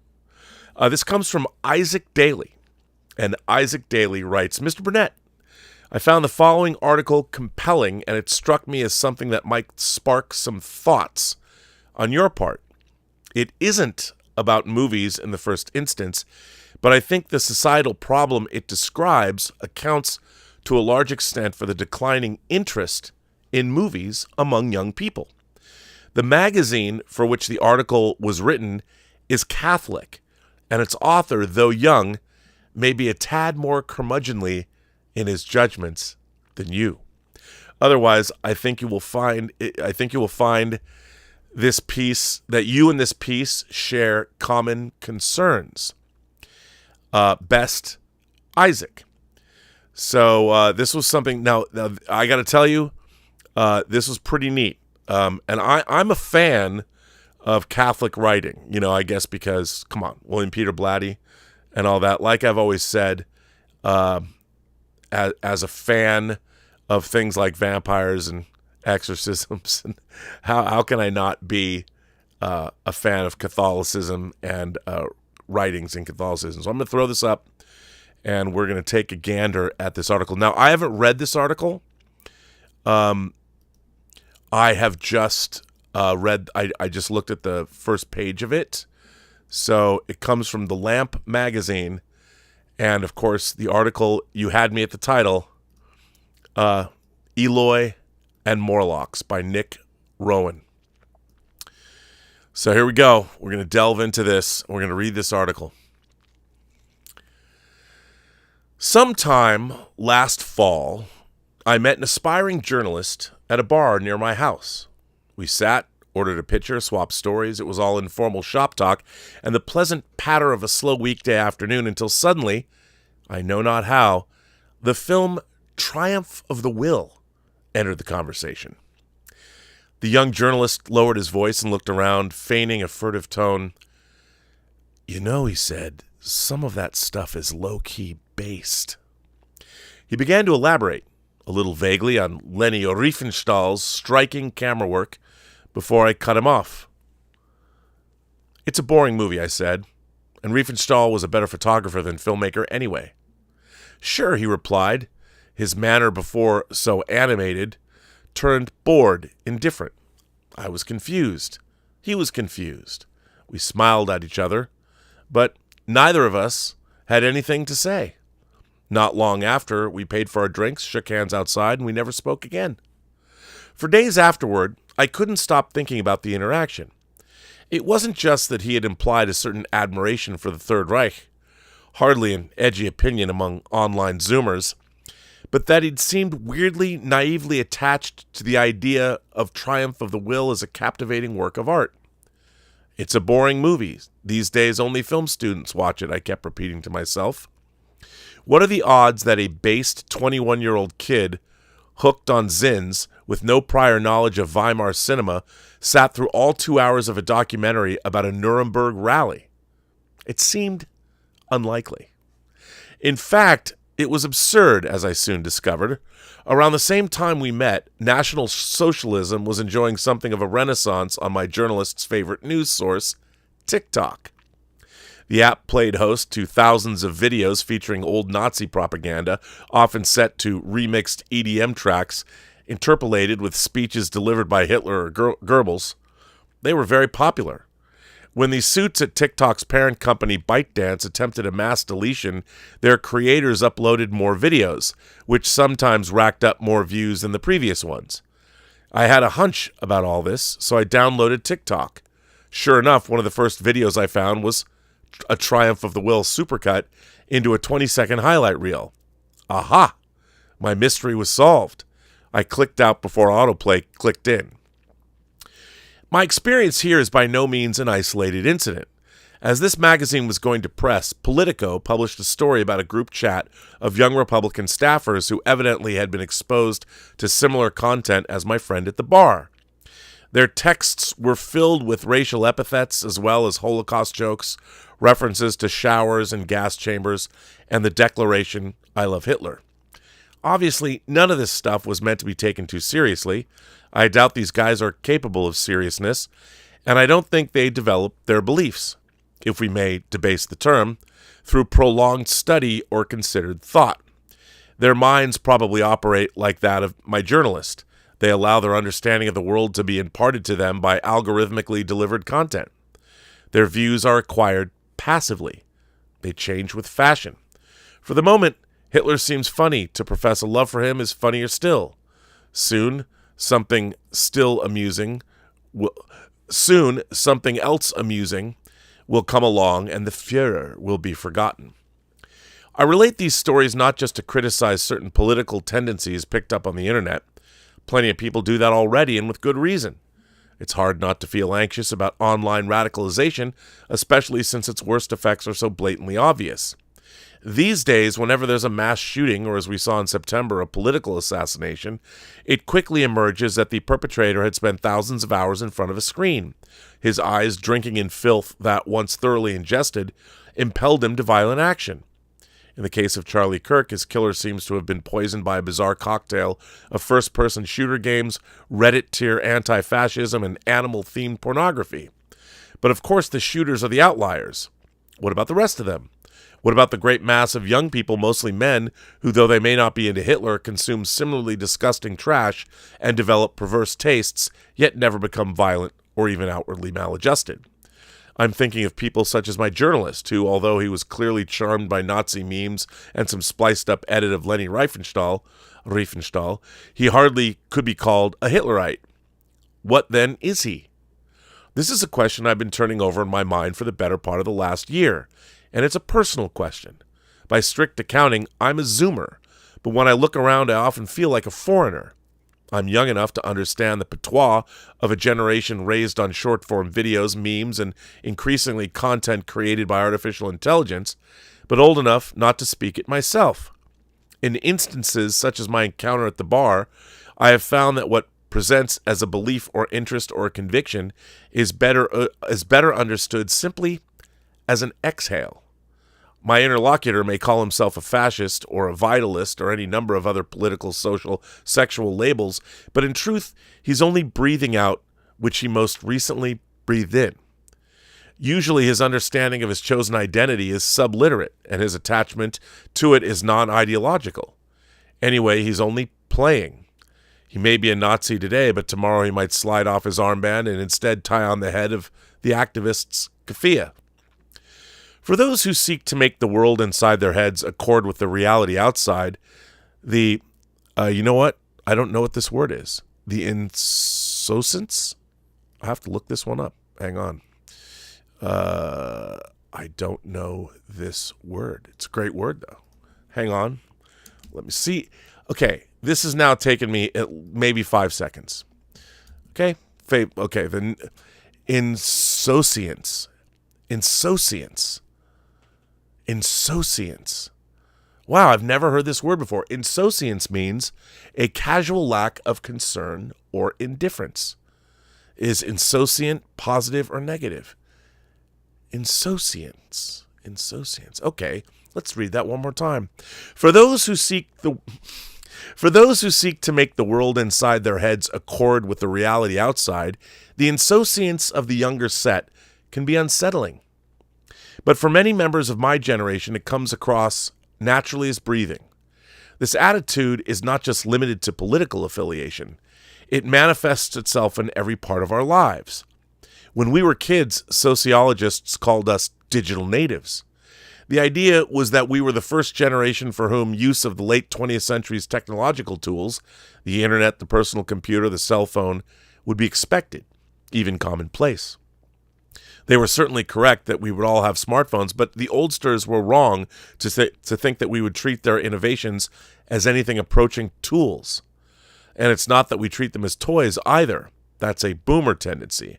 This comes from Isaac Daly. And Isaac Daly writes, Mr. Burnett, I found the following article compelling, and it struck me as something that might spark some thoughts on your part. It isn't about movies in the first instance, but I think the societal problem it describes accounts to a large extent for the declining interest in movies among young people. The magazine for which the article was written is Catholic, and its author, though young, may be a tad more curmudgeonly in his judgments than you. Otherwise, I think you will find this piece, that you and this piece share common concerns. Best, Isaac. So this was something. Now I got to tell you, this was pretty neat. And I'm a fan of Catholic writing, I guess because, come on, William Peter Blatty and all that. Like I've always said, as a fan of things like vampires and exorcisms, and how can I not be a fan of Catholicism and writings in Catholicism? So I'm going to throw this up, and we're going to take a gander at this article. Now, I haven't read this article. I have just read, I just looked at the first page of it. So it comes from The Lamp magazine. And, of course, the article, you had me at the title, Eloi and Morlocks by Nick Rowan. So here we go. We're going to delve into this. We're going to read this article. Sometime last fall, I met an aspiring journalist at a bar near my house. We sat, ordered a pitcher, swapped stories. It was all informal shop talk and the pleasant patter of a slow weekday afternoon until suddenly, I know not how, the film Triumph of the Will entered the conversation. The young journalist lowered his voice and looked around, feigning a furtive tone. He said, some of that stuff is low-key based. He began to elaborate, a little vaguely, on Leni Riefenstahl's striking camera work before I cut him off. It's a boring movie, I said, and Riefenstahl was a better photographer than filmmaker anyway. Sure, he replied, his manner before so animated turned bored, indifferent. I was confused. He was confused. We smiled at each other, but neither of us had anything to say. Not long after, we paid for our drinks, shook hands outside, and we never spoke again. For days afterward, I couldn't stop thinking about the interaction. It wasn't just that he had implied a certain admiration for the Third Reich, hardly an edgy opinion among online Zoomers, but that he'd seemed weirdly, naively attached to the idea of Triumph of the Will as a captivating work of art. It's a boring movie. These days only film students watch it, I kept repeating to myself. What are the odds that a based 21-year-old kid hooked on zins with no prior knowledge of Weimar cinema sat through all 2 hours of a documentary about a Nuremberg rally? It seemed unlikely. In fact, it was absurd, as I soon discovered. Around the same time we met, National Socialism was enjoying something of a renaissance on my journalist's favorite news source, TikTok. The app played host to thousands of videos featuring old Nazi propaganda, often set to remixed EDM tracks, interpolated with speeches delivered by Hitler or Goebbels. They were very popular. When the suits at TikTok's parent company ByteDance attempted a mass deletion, their creators uploaded more videos, which sometimes racked up more views than the previous ones. I had a hunch about all this, so I downloaded TikTok. Sure enough, one of the first videos I found was a Triumph of the Will supercut into a 20-second highlight reel. Aha! My mystery was solved. I clicked out before autoplay clicked in. My experience here is by no means an isolated incident. As this magazine was going to press, Politico published a story about a group chat of young Republican staffers who evidently had been exposed to similar content as my friend at the bar. Their texts were filled with racial epithets as well as Holocaust jokes, references to showers and gas chambers, and the declaration, "I love Hitler." Obviously, none of this stuff was meant to be taken too seriously. I doubt these guys are capable of seriousness, and I don't think they developed their beliefs, if we may debase the term, through prolonged study or considered thought. Their minds probably operate like that of my journalist. They allow their understanding of the world to be imparted to them by algorithmically delivered content. Their views are acquired passively. They change with fashion. For the moment, Hitler seems funny. To profess a love for him is funnier still. Soon, something else amusing will come along and the Führer will be forgotten. I relate these stories not just to criticize certain political tendencies picked up on the internet. Plenty of people do that already, and with good reason. It's hard not to feel anxious about online radicalization, especially since its worst effects are so blatantly obvious. These days, whenever there's a mass shooting, or as we saw in September, a political assassination, it quickly emerges that the perpetrator had spent thousands of hours in front of a screen. His eyes, drinking in filth that, once thoroughly ingested, impelled him to violent action. In the case of Charlie Kirk, his killer seems to have been poisoned by a bizarre cocktail of first-person shooter games, Reddit tier anti-fascism, and animal-themed pornography. But of course, the shooters are the outliers. What about the rest of them? What about the great mass of young people, mostly men, who, though they may not be into Hitler, consume similarly disgusting trash and develop perverse tastes, yet never become violent or even outwardly maladjusted? I'm thinking of people such as my journalist, who, although he was clearly charmed by Nazi memes and some spliced-up edit of Leni Riefenstahl, he hardly could be called a Hitlerite. What, then, is he? This is a question I've been turning over in my mind for the better part of the last year, and it's a personal question. By strict accounting, I'm a Zoomer, but when I look around, I often feel like a foreigner. I'm young enough to understand the patois of a generation raised on short-form videos, memes, and increasingly content created by artificial intelligence, but old enough not to speak it myself. In instances such as my encounter at the bar, I have found that what presents as a belief or interest or a conviction is better understood simply as an exhale. My interlocutor may call himself a fascist or a vitalist or any number of other political, social, sexual labels, but in truth, he's only breathing out which he most recently breathed in. Usually his understanding of his chosen identity is subliterate, and his attachment to it is non-ideological. Anyway, he's only playing. He may be a Nazi today, but tomorrow he might slide off his armband and instead tie on the head of the activist's keffiyeh. For those who seek to make the world inside their heads accord with the reality outside, you know what? I don't know what this word is. The insouciance? I have to look this one up. Hang on. I don't know this word. It's a great word, though. Hang on. Let me see. Okay, this has now taken me maybe 5 seconds. Okay? The insouciance. Insouciance. Wow, I've never heard this word before. Insouciance means a casual lack of concern or indifference. Is insouciant positive or negative? Insouciance. Okay, let's read that one more time. For those who seek to make the world inside their heads accord with the reality outside, the insouciance of the younger set can be unsettling. But for many members of my generation, it comes across naturally as breathing. This attitude is not just limited to political affiliation. It manifests itself in every part of our lives. When we were kids, sociologists called us digital natives. The idea was that we were the first generation for whom use of the late 20th century's technological tools, the internet, the personal computer, the cell phone, would be expected, even commonplace. They were certainly correct that we would all have smartphones, but the oldsters were wrong to think that we would treat their innovations as anything approaching tools. And it's not that we treat them as toys either. That's a boomer tendency.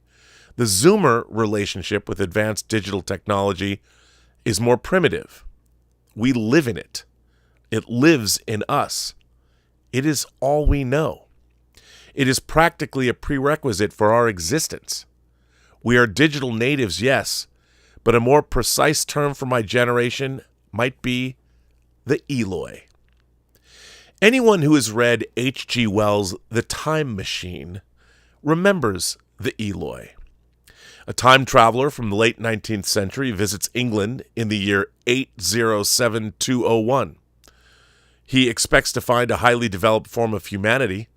The Zoomer relationship with advanced digital technology is more primitive. We live in it. It lives in us. It is all we know. It is practically a prerequisite for our existence. We are digital natives, yes, but a more precise term for my generation might be the Eloi. Anyone who has read H.G. Wells' The Time Machine remembers the Eloi. A time traveler from the late 19th century visits England in the year 807201. He expects to find a highly developed form of humanity.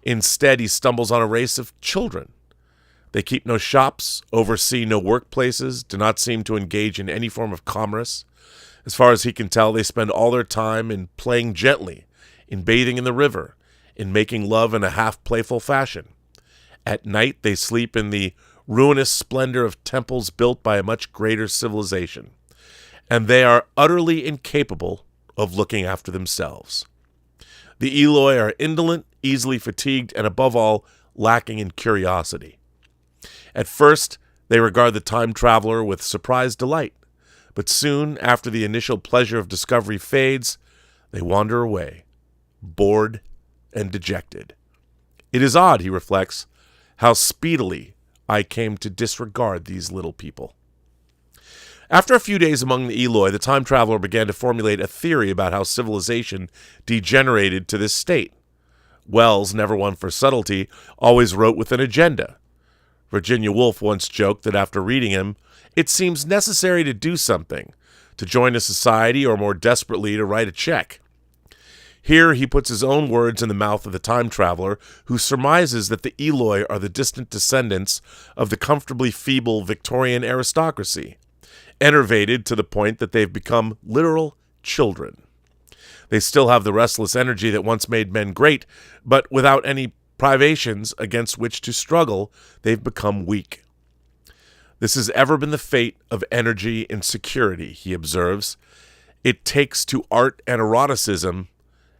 Instead, he stumbles on a race of children. They keep no shops, oversee no workplaces, do not seem to engage in any form of commerce. As far as he can tell, they spend all their time in playing gently, in bathing in the river, in making love in a half-playful fashion. At night, they sleep in the ruinous splendor of temples built by a much greater civilization. And they are utterly incapable of looking after themselves. The Eloi are indolent, easily fatigued, and above all, lacking in curiosity. At first, they regard the time traveler with surprised delight. But soon after the initial pleasure of discovery fades, they wander away, bored and dejected. It is odd, he reflects, how speedily I came to disregard these little people. After a few days among the Eloi, the time traveler began to formulate a theory about how civilization degenerated to this state. Wells, never one for subtlety, always wrote with an agenda. Virginia Woolf once joked that after reading him, it seems necessary to do something, to join a society or more desperately to write a check. Here he puts his own words in the mouth of the time traveler, who surmises that the Eloi are the distant descendants of the comfortably feeble Victorian aristocracy, enervated to the point that they've become literal children. They still have the restless energy that once made men great, but without any privations against which to struggle, they've become weak. This has ever been the fate of energy and security, he observes. It takes to art and eroticism,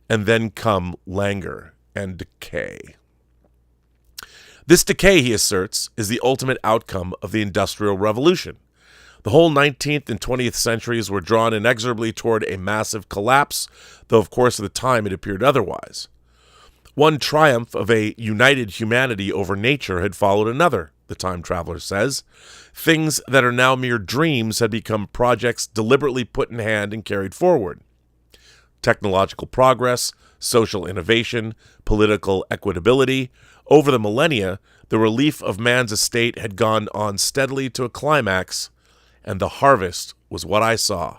and then come languor and decay. This decay, he asserts, is the ultimate outcome of the Industrial Revolution. The whole 19th and 20th centuries were drawn inexorably toward a massive collapse, though of course at the time it appeared otherwise. One triumph of a united humanity over nature had followed another, the time traveler says. Things that are now mere dreams had become projects deliberately put in hand and carried forward. Technological progress, social innovation, political equitability. Over the millennia, the relief of man's estate had gone on steadily to a climax, and the harvest was what I saw.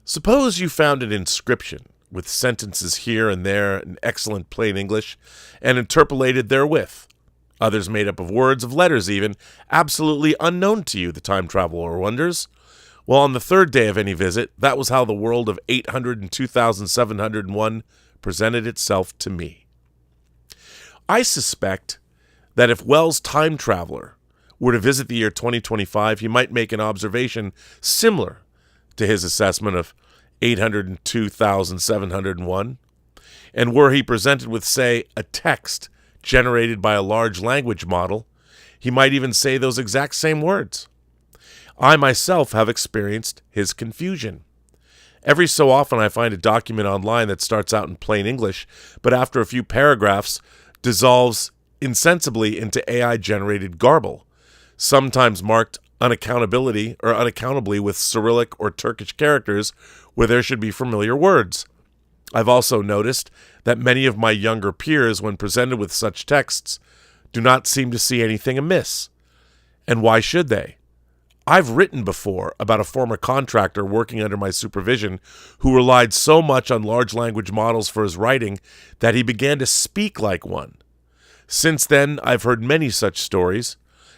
Suppose you found an inscription with sentences here and there in excellent plain English, and interpolated therewith. Others made up of words, of letters even, absolutely unknown to you, the time traveler wonders. Well, on the third day of any visit, that was how the world of 802,701 presented itself to me. I suspect that if Wells' time traveler were to visit the year 2025, he might make an observation similar to his assessment of 802,701. And were he presented with, say, a text generated by a large language model, he might even say those exact same words. I myself have experienced his confusion. Every so often I find a document online that starts out in plain English, but after a few paragraphs dissolves insensibly into AI-generated garble, sometimes marked unaccountably with Cyrillic or Turkish characters where there should be familiar words. I've also noticed that many of my younger peers, when presented with such texts, do not seem to see anything amiss. And why should they? I've written before about a former contractor working under my supervision who relied so much on large language models for his writing that he began to speak like one. Since then, I've heard many such stories.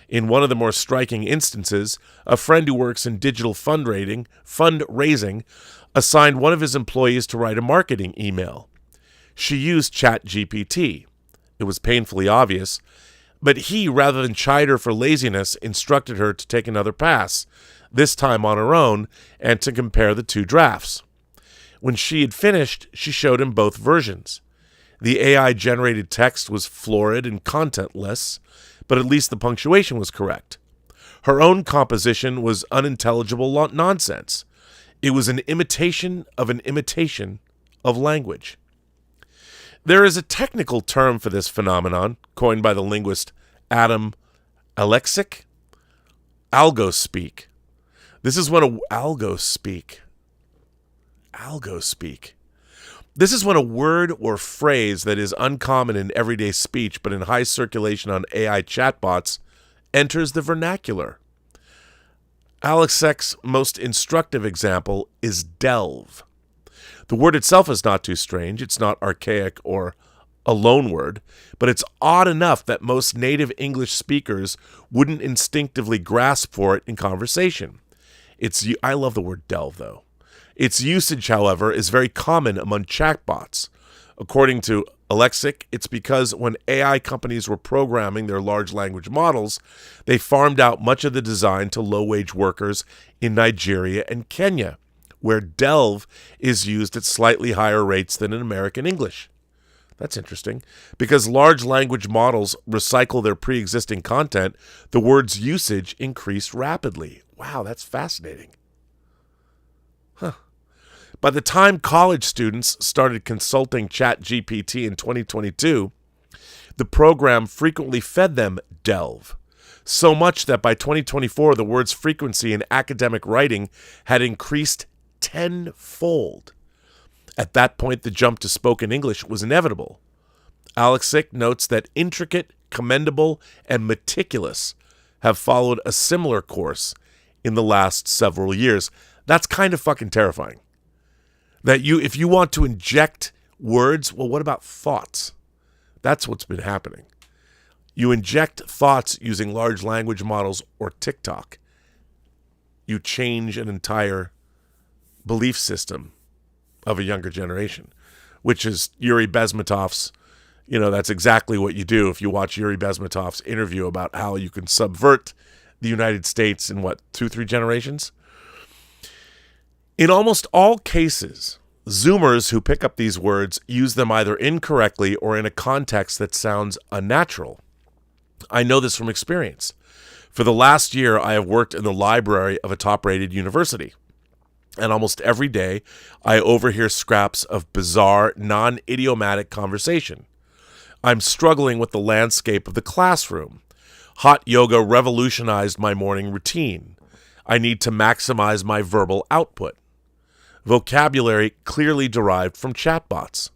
In one of the more striking instances, a friend who works in digital fundraising assigned one of his employees to write a marketing email. She used ChatGPT. It was painfully obvious, but he, rather than chide her for laziness, instructed her to take another pass, this time on her own, and to compare the two drafts. When she had finished, she showed him both versions. The AI-generated text was florid and contentless, but at least the punctuation was correct. Her own composition was unintelligible nonsense. It was an imitation of language. There is a technical term for this phenomenon, coined by the linguist Adam Alexic. Algospeak. This is when a word or phrase that is uncommon in everyday speech but in high circulation on AI chatbots enters the vernacular. Alexec's most instructive example is delve. The word itself is not too strange. It's not archaic or a loan word, but it's odd enough that most native English speakers wouldn't instinctively grasp for it in conversation. I love the word delve, though. Its usage, however, is very common among chatbots. According to Alexic, it's because when AI companies were programming their large language models, they farmed out much of the design to low-wage workers in Nigeria and Kenya, where delve is used at slightly higher rates than in American English. That's interesting. Because large language models recycle their pre-existing content, the word's usage increased rapidly. Wow, that's fascinating. By the time college students started consulting ChatGPT in 2022, the program frequently fed them Delve, so much that by 2024, the word's frequency in academic writing had increased tenfold. At that point, the jump to spoken English was inevitable. Alexic notes that intricate, commendable, and meticulous have followed a similar course in the last several years. That's kind of fucking terrifying. That if you want to inject words, well, what about thoughts? That's what's been happening. You inject thoughts using large language models or TikTok. You change an entire belief system of a younger generation, which is Yuri Bezmetov's, that's exactly what you do if you watch Yuri Bezmetov's interview about how you can subvert the United States in, 2-3 generations? In almost all cases, Zoomers who pick up these words use them either incorrectly or in a context that sounds unnatural. I know this from experience. For the last year, I have worked in the library of a top-rated university. And almost every day, I overhear scraps of bizarre, non-idiomatic conversation. I'm struggling with the landscape of the classroom. Hot yoga revolutionized my morning routine. I need to maximize my verbal output. Vocabulary clearly derived from chatbots.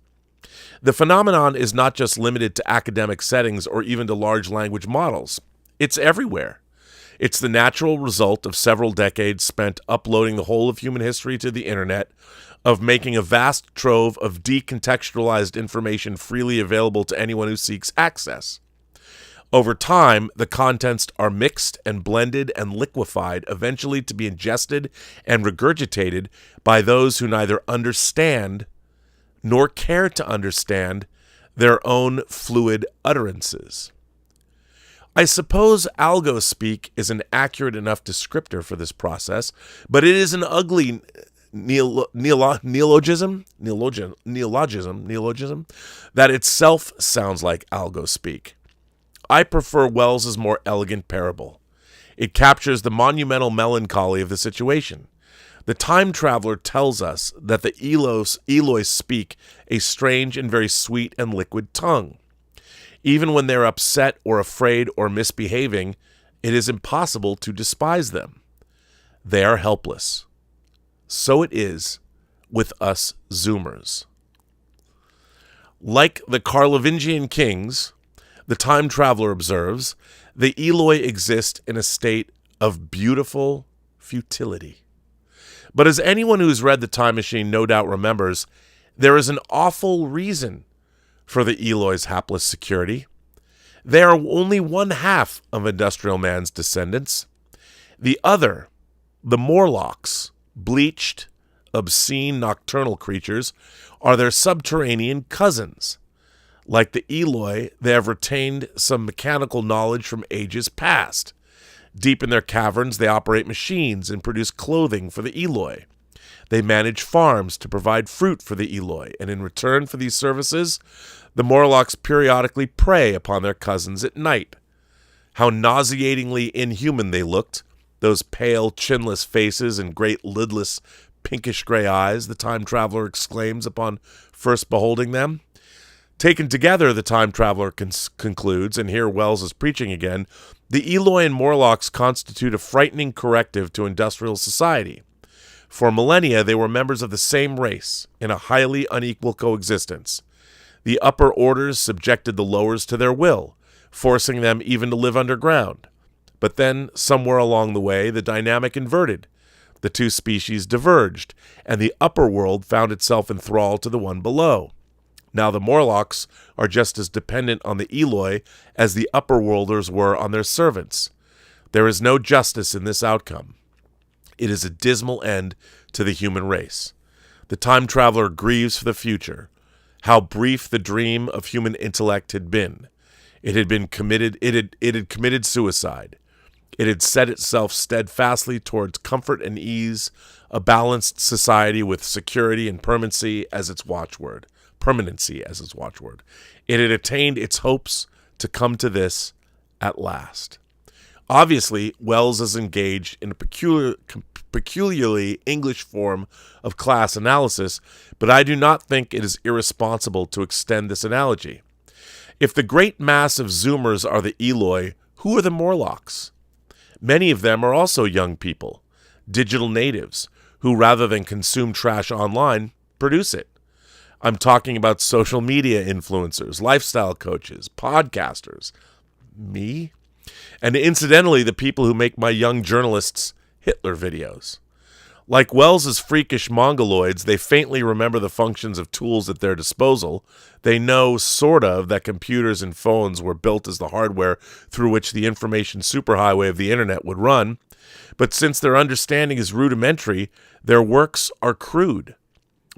The phenomenon is not just limited to academic settings or even to large language models. It's everywhere. It's the natural result of several decades spent uploading the whole of human history to the internet, of making a vast trove of decontextualized information freely available to anyone who seeks access. Over time, the contents are mixed and blended and liquefied, eventually to be ingested and regurgitated by those who neither understand nor care to understand their own fluid utterances. I suppose algo-speak is an accurate enough descriptor for this process, but it is an ugly neologism that itself sounds like algo-speak. I prefer Wells's more elegant parable. It captures the monumental melancholy of the situation. The time traveler tells us that the Elois speak a strange and very sweet and liquid tongue. Even when they're upset or afraid or misbehaving, it is impossible to despise them. They are helpless. So it is with us Zoomers. Like the Carlovingian kings, the time traveler observes, the Eloi exist in a state of beautiful futility. But as anyone who's read The Time Machine no doubt remembers, there is an awful reason for the Eloi's hapless security. They are only one half of industrial man's descendants. The other, the Morlocks, bleached, obscene nocturnal creatures, are their subterranean cousins. Like the Eloi, they have retained some mechanical knowledge from ages past. Deep in their caverns, they operate machines and produce clothing for the Eloi. They manage farms to provide fruit for the Eloi, and in return for these services, the Morlocks periodically prey upon their cousins at night. How nauseatingly inhuman they looked, those pale, chinless faces and great lidless, pinkish-gray eyes, the time traveler exclaims upon first beholding them. Taken together, the time traveler concludes, and here Wells is preaching again, the Eloi and Morlocks constitute a frightening corrective to industrial society. For millennia, they were members of the same race in a highly unequal coexistence. The upper orders subjected the lowers to their will, forcing them even to live underground. But then, somewhere along the way, the dynamic inverted. The two species diverged, and the upper world found itself enthralled to the one below. Now the Morlocks are just as dependent on the Eloi as the upper-worlders were on their servants. There is no justice in this outcome. It is a dismal end to the human race. The time traveler grieves for the future. How brief the dream of human intellect had been. It had committed suicide. It had set itself steadfastly towards comfort and ease, a balanced society with security and permanency as its watchword. It had attained its hopes to come to this at last. Obviously, Wells is engaged in a peculiarly English form of class analysis, but I do not think it is irresponsible to extend this analogy. If the great mass of Zoomers are the Eloi, who are the Morlocks? Many of them are also young people, digital natives, who rather than consume trash online, produce it. I'm talking about social media influencers, lifestyle coaches, podcasters. Me? And incidentally, the people who make my young journalists Hitler videos. Like Wells's freakish mongoloids, they faintly remember the functions of tools at their disposal. They know, sort of, that computers and phones were built as the hardware through which the information superhighway of the internet would run. But since their understanding is rudimentary, their works are crude.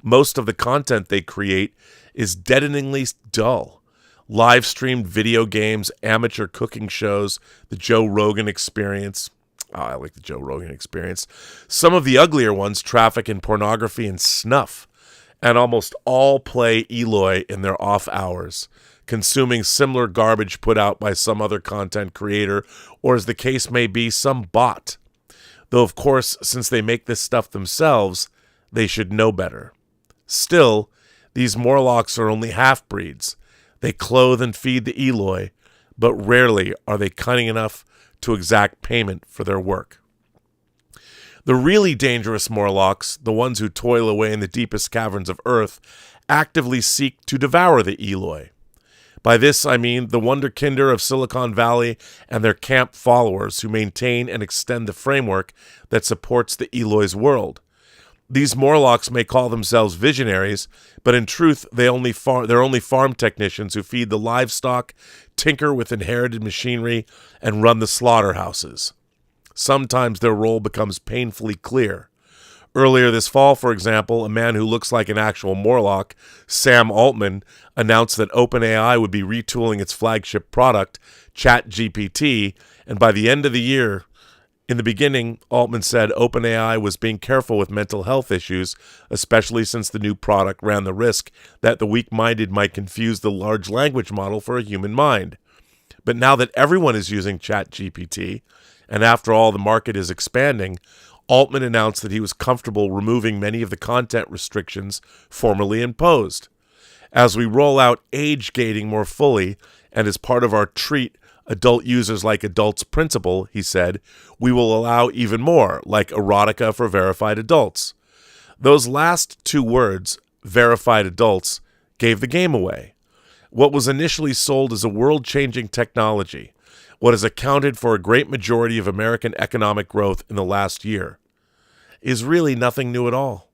Most of the content they create is deadeningly dull. Live-streamed video games, amateur cooking shows, the Joe Rogan Experience. Oh, I like the Joe Rogan Experience. Some of the uglier ones traffic in pornography and snuff, and almost all play Eloi in their off hours, consuming similar garbage put out by some other content creator, or as the case may be, some bot. Though, of course, since they make this stuff themselves, they should know better. Still, these Morlocks are only half-breeds. They clothe and feed the Eloi, but rarely are they cunning enough to exact payment for their work. The really dangerous Morlocks, the ones who toil away in the deepest caverns of Earth, actively seek to devour the Eloi. By this I mean the wunderkinder of Silicon Valley and their camp followers who maintain and extend the framework that supports the Eloi's world. These Morlocks may call themselves visionaries, but in truth they're only farm technicians who feed the livestock, tinker with inherited machinery, and run the slaughterhouses. Sometimes their role becomes painfully clear. Earlier this fall, for example, a man who looks like an actual Morlock, Sam Altman, announced that OpenAI would be retooling its flagship product, ChatGPT, and by the end of the year, in the beginning, Altman said OpenAI was being careful with mental health issues, especially since the new product ran the risk that the weak-minded might confuse the large language model for a human mind. But now that everyone is using ChatGPT, and after all the market is expanding, Altman announced that he was comfortable removing many of the content restrictions formerly imposed. As we roll out age gating more fully, and as part of our treat adult users like adults principle, he said, we will allow even more, like erotica for verified adults. Those last two words, verified adults, gave the game away. What was initially sold as a world-changing technology, what has accounted for a great majority of American economic growth in the last year, is really nothing new at all.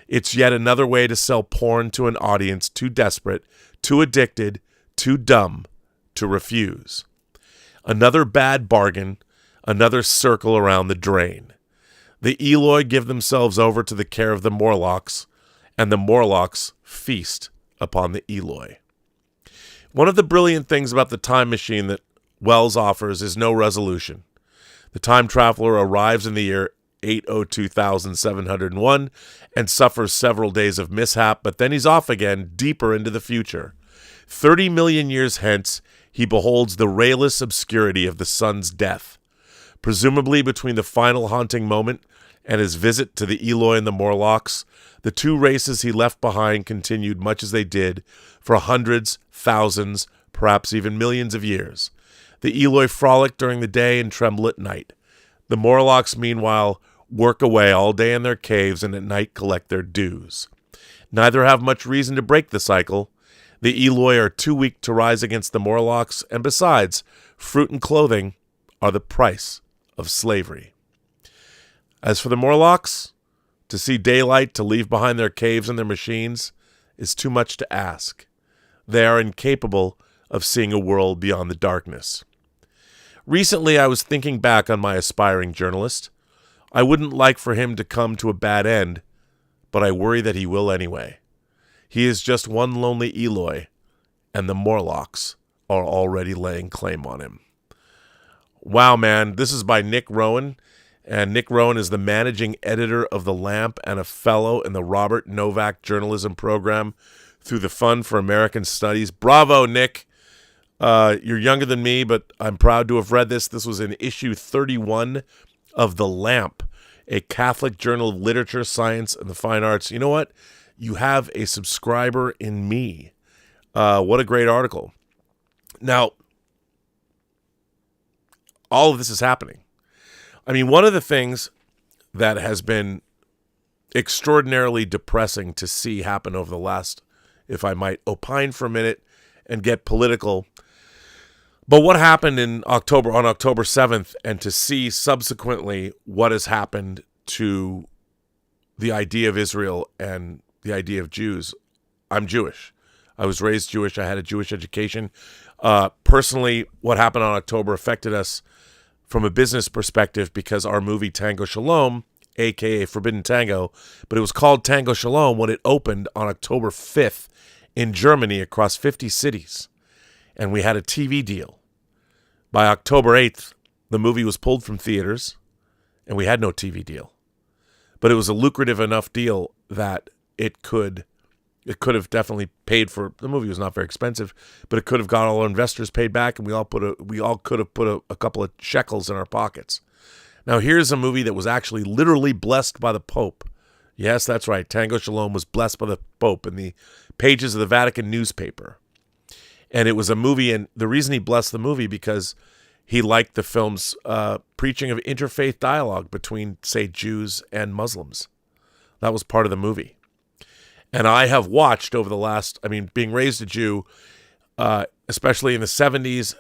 It's yet another way to sell porn to an audience too desperate, too addicted, too dumb to refuse. Another bad bargain, another circle around the drain. The Eloi give themselves over to the care of the Morlocks, and the Morlocks feast upon the Eloi. One of the brilliant things about the time machine that Wells offers is no resolution. The time traveler arrives in the year 802,701 and suffers several days of mishap, but then he's off again deeper into the future. 30 million years hence, he beholds the rayless obscurity of the sun's death. Presumably between the final haunting moment and his visit to the Eloi and the Morlocks, the two races he left behind continued much as they did for hundreds, thousands, perhaps even millions of years. The Eloi frolic during the day and tremble at night. The Morlocks, meanwhile, work away all day in their caves and at night collect their dues. Neither have much reason to break the cycle. The Eloi are too weak to rise against the Morlocks, and besides, fruit and clothing are the price of slavery. As for the Morlocks, to see daylight, to leave behind their caves and their machines, is too much to ask. They are incapable of seeing a world beyond the darkness. Recently, I was thinking back on my aspiring journalist. I wouldn't like for him to come to a bad end, but I worry that he will anyway. He is just one lonely Eloi, and the Morlocks are already laying claim on him. Wow, man. This is by Nick Rowan, and Nick Rowan is the managing editor of The Lamp and a fellow in the Robert Novak Journalism Program through the Fund for American Studies. Bravo, Nick. You're younger than me, but I'm proud to have read this. This was in issue 31 of The Lamp, a Catholic journal of literature, science, and the fine arts. You know what? You have a subscriber in me. What a great article. Now, all of this is happening. I mean, one of the things that has been extraordinarily depressing to see happen over the last, if I might opine for a minute and get political, but what happened on October 7th, and to see subsequently what has happened to the idea of Israel and the idea of Jews. I'm Jewish. I was raised Jewish. I had a Jewish education. Personally, what happened on October affected us from a business perspective because our movie Tango Shalom, a.k.a. Forbidden Tango, but it was called Tango Shalom when it opened on October 5th in Germany across 50 cities. And we had a TV deal. By October 8th, the movie was pulled from theaters, and we had no TV deal. But it was a lucrative enough deal that it could have definitely paid for, the movie was not very expensive, but it could have got all our investors paid back, and we all could have put a couple of shekels in our pockets. Now here's a movie that was actually literally blessed by the Pope. Yes, that's right. Tango Shalom was blessed by the Pope in the pages of the Vatican newspaper. And it was a movie, and the reason he blessed the movie because he liked the film's preaching of interfaith dialogue between, say, Jews and Muslims. That was part of the movie. And I have watched over the last, being raised a Jew, especially in the 70s,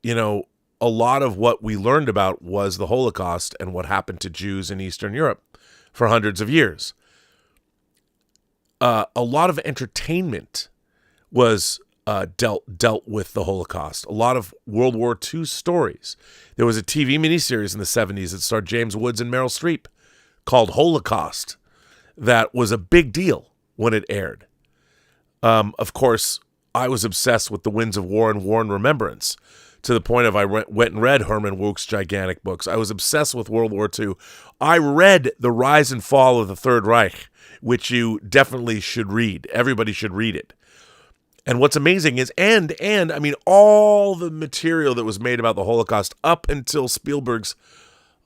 a lot of what we learned about was the Holocaust and what happened to Jews in Eastern Europe for hundreds of years. A lot of entertainment was dealt with the Holocaust. A lot of World War II stories. There was a TV miniseries in the 70s that starred James Woods and Meryl Streep called Holocaust that was a big deal when it aired. Of course, I was obsessed with The Winds of War and War and Remembrance to the point of I went and read Herman Wouk's gigantic books. I was obsessed with World War II. I read The Rise and Fall of the Third Reich, which you definitely should read. Everybody should read it. And what's amazing is, all the material that was made about the Holocaust up until Spielberg's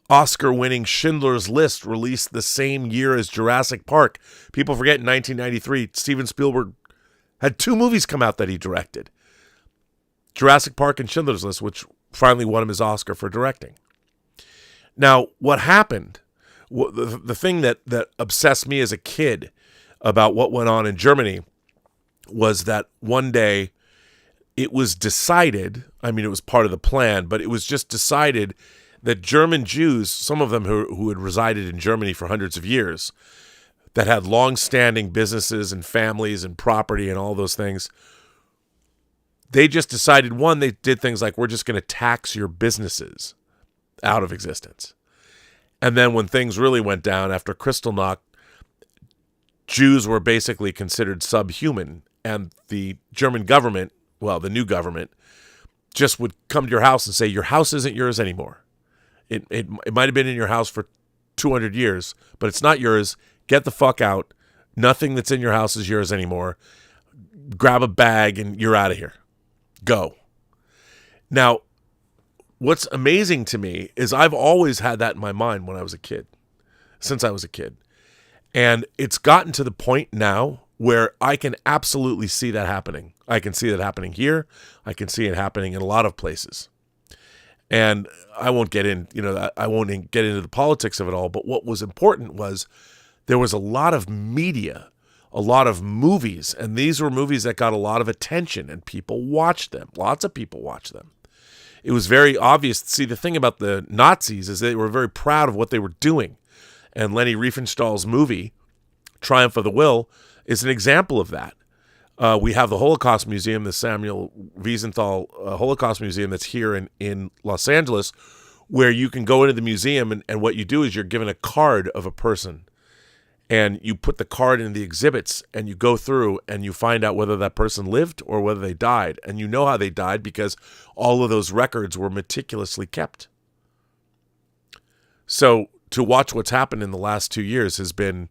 Oscar-winning Schindler's List released the same year as Jurassic Park. People forget in 1993, Steven Spielberg had 2 movies come out that he directed. Jurassic Park and Schindler's List, which finally won him his Oscar for directing. Now, what happened, the thing that obsessed me as a kid about what went on in Germany was that one day it was decided, it was part of the plan, but it was just decided that German Jews, some of them who had resided in Germany for hundreds of years, that had long-standing businesses and families and property and all those things, they just decided, one, they did things like, we're just going to tax your businesses out of existence. And then when things really went down after Kristallnacht, Jews were basically considered subhuman, and the German government, the new government, just would come to your house and say, your house isn't yours anymore. It might have been in your house for 200 years, but it's not yours. Get the fuck out. Nothing that's in your house is yours anymore. Grab a bag and you're out of here. Go. Now, what's amazing to me is I've always had that in my mind when I was a kid, since I was a kid. And it's gotten to the point now where I can absolutely see that happening. I can see that happening here. I can see it happening in a lot of places. And I won't get in, I won't get into the politics of it all, but what was important was there was a lot of media, a lot of movies, and these were movies that got a lot of attention and people watched them. Lots of people watched them. It was very obvious. See, the thing about the Nazis is they were very proud of what they were doing. And Leni Riefenstahl's movie, Triumph of the Will, is an example of that. We have the Holocaust Museum, the Samuel Wiesenthal Holocaust Museum that's here in Los Angeles, where you can go into the museum and what you do is you're given a card of a person. And you put the card in the exhibits and you go through and you find out whether that person lived or whether they died. And you know how they died because all of those records were meticulously kept. So to watch what's happened in the last 2 years has been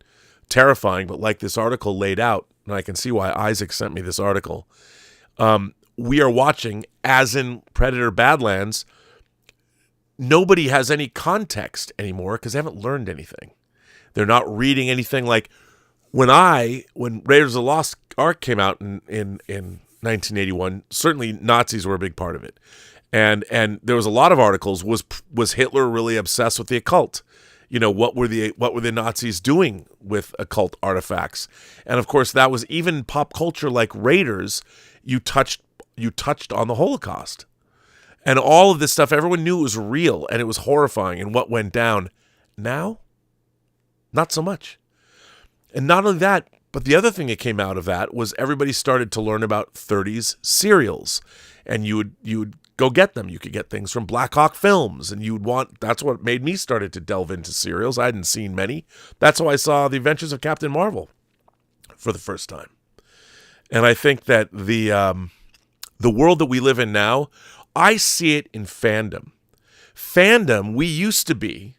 terrifying, but like this article laid out, and I can see why Isaac sent me this article, we are watching, as in Predator Badlands, nobody has any context anymore because they haven't learned anything. They're not reading anything. Like when Raiders of the Lost Ark came out in 1981, certainly Nazis were a big part of it. And there was a lot of articles, was Hitler really obsessed with the occult? You know, what were the Nazis doing with occult artifacts? And of course, that was even pop culture like Raiders. You touched on the Holocaust. And all of this stuff, everyone knew it was real and it was horrifying and what went down. Now, not so much. And not only that, but the other thing that came out of that was everybody started to learn about 30s serials. And you would go get them. You could get things from Black Hawk Films, and that's what made me started to delve into serials. I hadn't seen many. That's how I saw The Adventures of Captain Marvel for the first time. And I think that the world that we live in now, I see it in fandom. Fandom, we used to be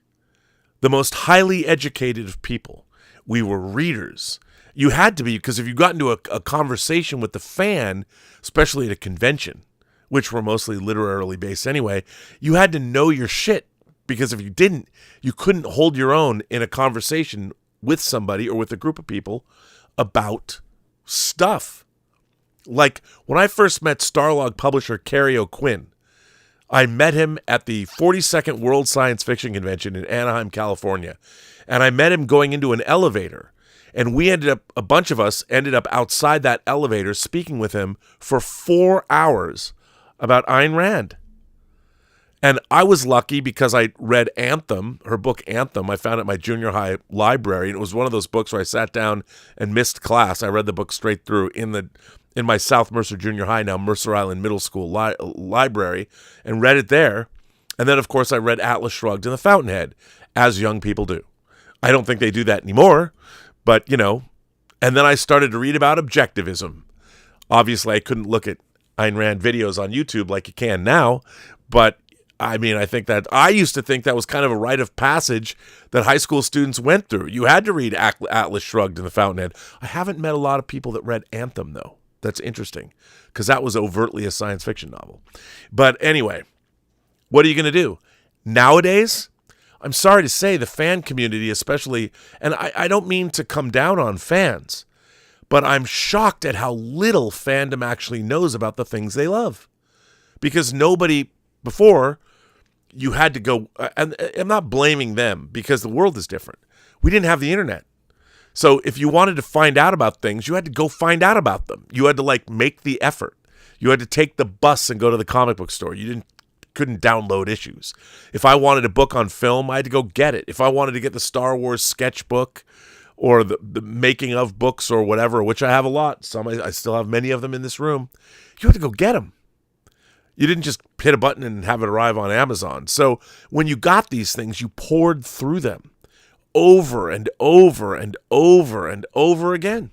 the most highly educated of people. We were readers. You had to be, because if you got into a conversation with the fan, especially at a convention, which were mostly literarily based anyway, you had to know your shit, because if you didn't, you couldn't hold your own in a conversation with somebody or with a group of people about stuff. Like when I first met Starlog publisher Kerry O'Quinn, I met him at the 42nd World Science Fiction Convention in Anaheim, California. And I met him going into an elevator. And a bunch of us ended up outside that elevator speaking with him for 4 hours about Ayn Rand. And I was lucky because I read Anthem, her book Anthem. I found it at my junior high library. And it was one of those books where I sat down and missed class. I read the book straight through in my South Mercer Junior High, now Mercer Island Middle School library, and read it there. And then, of course, I read Atlas Shrugged and The Fountainhead, as young people do. I don't think they do that anymore, but, you know. And then I started to read about objectivism. Obviously, I couldn't look at Ayn Rand videos on YouTube like you can now, but I mean, I used to think that was kind of a rite of passage that high school students went through. You had to read Atlas Shrugged and The Fountainhead. I haven't met a lot of people that read Anthem, though. That's interesting, because that was overtly a science fiction novel. But anyway, what are you going to do? Nowadays, I'm sorry to say, the fan community especially, and I don't mean to come down on fans, but I'm shocked at how little fandom actually knows about the things they love. Because nobody before, you had to go, and I'm not blaming them because the world is different. We didn't have the internet. So if you wanted to find out about things, you had to go find out about them. You had to make the effort. You had to take the bus and go to the comic book store. You couldn't download issues. If I wanted a book on film, I had to go get it. If I wanted to get the Star Wars sketchbook or the making of books or whatever, which I have a lot. I still have many of them in this room. You had to go get them. You didn't just hit a button and have it arrive on Amazon. So when you got these things, you poured through them over and over and over and over again.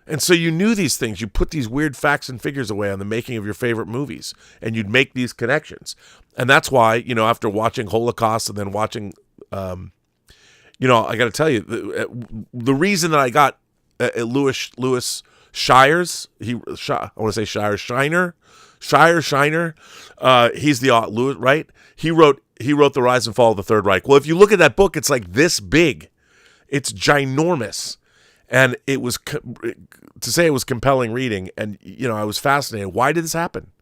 And so you knew these things. You put these weird facts and figures away on the making of your favorite movies, and you'd make these connections. And that's why, after watching Holocaust and then watching, I got to tell you, the reason that I got Louis Shires, Shiner, he's the Louis, right? He wrote The Rise and Fall of the Third Reich. Well, if you look at that book, it's like this big. It's ginormous. And it was, to say it was compelling reading, and, I was fascinated. Why did this happen?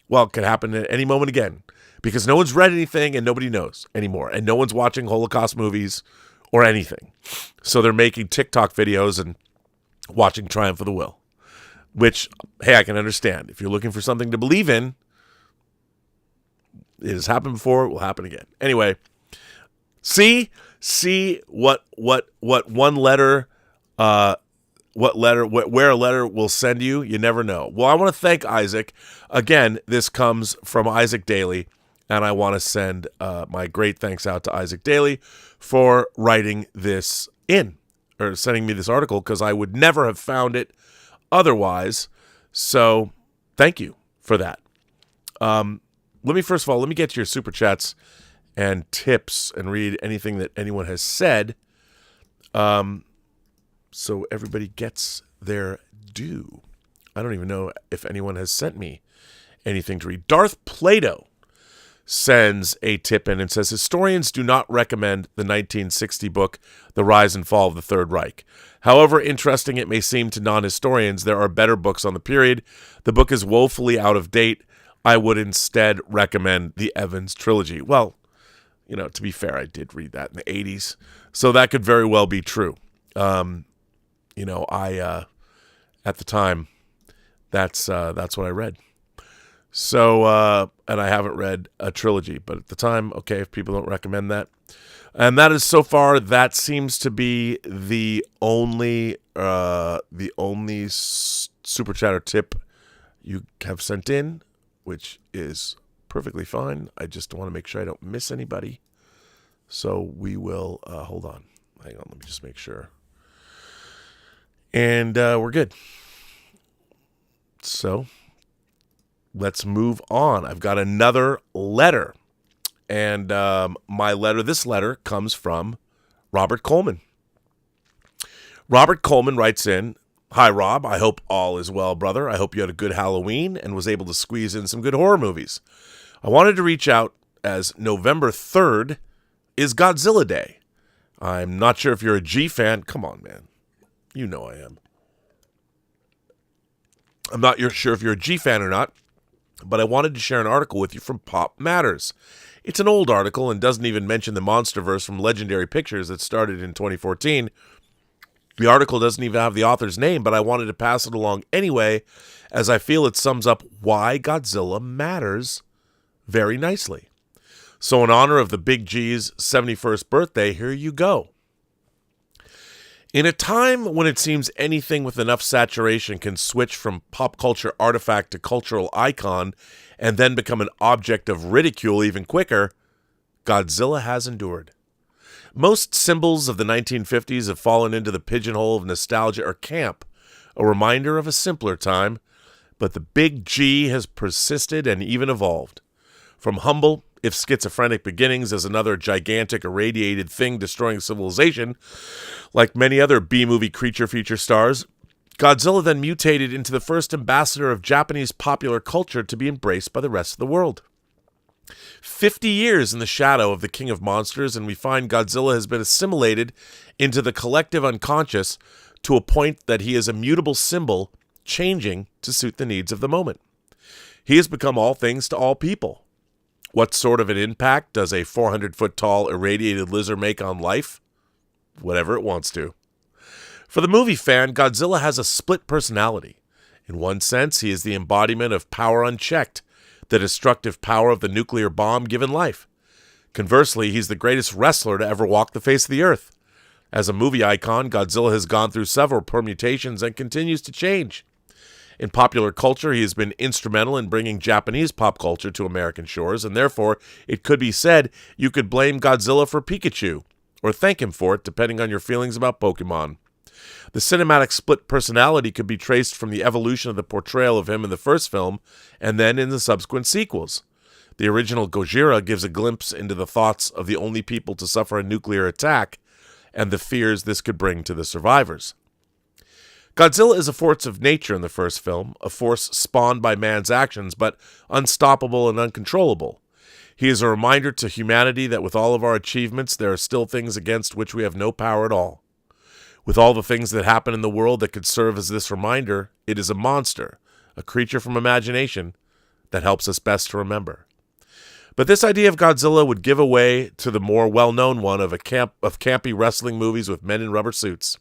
Well, it could happen at any moment again, because no one's read anything and nobody knows anymore. And no one's watching Holocaust movies or anything. So they're making TikTok videos and watching Triumph of the Will, which, hey, I can understand. If you're looking for something to believe in, it has happened before, it will happen again. Anyway, see what one letter, where a letter will send you. You never know. Well, I want to thank Isaac. Again, this comes from Isaac Daly, and I want to send my great thanks out to Isaac Daly for writing this or sending me this article, because I would never have found it otherwise. So thank you for that. Let me get to your super chats and tips and read anything that anyone has said. So everybody gets their due. I don't even know if anyone has sent me anything to read. Darth Plato sends a tip in and says, historians do not recommend the 1960 book, The Rise and Fall of the Third Reich. However interesting it may seem to non-historians, there are better books on the period. The book is woefully out of date. I would instead recommend the Evans trilogy. Well, you know, to be fair, I did read that in the 80s, so that could very well be true. You know, at the time, that's what I read. So, and I haven't read a trilogy, but at the time, okay, if people don't recommend that. And that is so far, that seems to be the only super chatter tip you have sent in, which is perfectly fine. I just want to make sure I don't miss anybody. So we will, hold on. Hang on, let me just make sure. And we're good. So let's move on. I've got another letter. And this letter comes from Robert Coleman. Robert Coleman writes in, "Hi, Rob. I hope all is well, brother. I hope you had a good Halloween and was able to squeeze in some good horror movies. I wanted to reach out as November 3rd is Godzilla Day. I'm not sure if you're a G fan. Come on, man. You know I am. I'm not sure if you're a G fan or not, but I wanted to share an article with you from Pop Matters. It's an old article and doesn't even mention the MonsterVerse from Legendary Pictures that started in 2014. The article doesn't even have the author's name, but I wanted to pass it along anyway, as I feel it sums up why Godzilla matters very nicely. So in honor of the Big G's 71st birthday, here you go. In a time when it seems anything with enough saturation can switch from pop culture artifact to cultural icon and then become an object of ridicule even quicker, Godzilla has endured. Most symbols of the 1950s have fallen into the pigeonhole of nostalgia or camp, a reminder of a simpler time, but the Big G has persisted and even evolved. From humble, if schizophrenic beginnings as another gigantic irradiated thing destroying civilization, like many other B-movie creature feature stars, Godzilla then mutated into the first ambassador of Japanese popular culture to be embraced by the rest of the world. 50 years in the shadow of the King of Monsters, and we find Godzilla has been assimilated into the collective unconscious to a point that he is a mutable symbol, changing to suit the needs of the moment. He has become all things to all people. What sort of an impact does a 400-foot-tall irradiated lizard make on life? Whatever it wants to. For the movie fan, Godzilla has a split personality. In one sense, he is the embodiment of power unchecked, the destructive power of the nuclear bomb given life. Conversely, he's the greatest wrestler to ever walk the face of the earth. As a movie icon, Godzilla has gone through several permutations and continues to change. In popular culture, he has been instrumental in bringing Japanese pop culture to American shores, and therefore, it could be said you could blame Godzilla for Pikachu, or thank him for it, depending on your feelings about Pokemon. The cinematic split personality could be traced from the evolution of the portrayal of him in the first film, and then in the subsequent sequels. The original Gojira gives a glimpse into the thoughts of the only people to suffer a nuclear attack, and the fears this could bring to the survivors. Godzilla is a force of nature in the first film, a force spawned by man's actions, but unstoppable and uncontrollable. He is a reminder to humanity that with all of our achievements, there are still things against which we have no power at all. With all the things that happen in the world that could serve as this reminder, it is a monster, a creature from imagination, that helps us best to remember. But this idea of Godzilla would give away to the more well-known one of campy wrestling movies with men in rubber suits.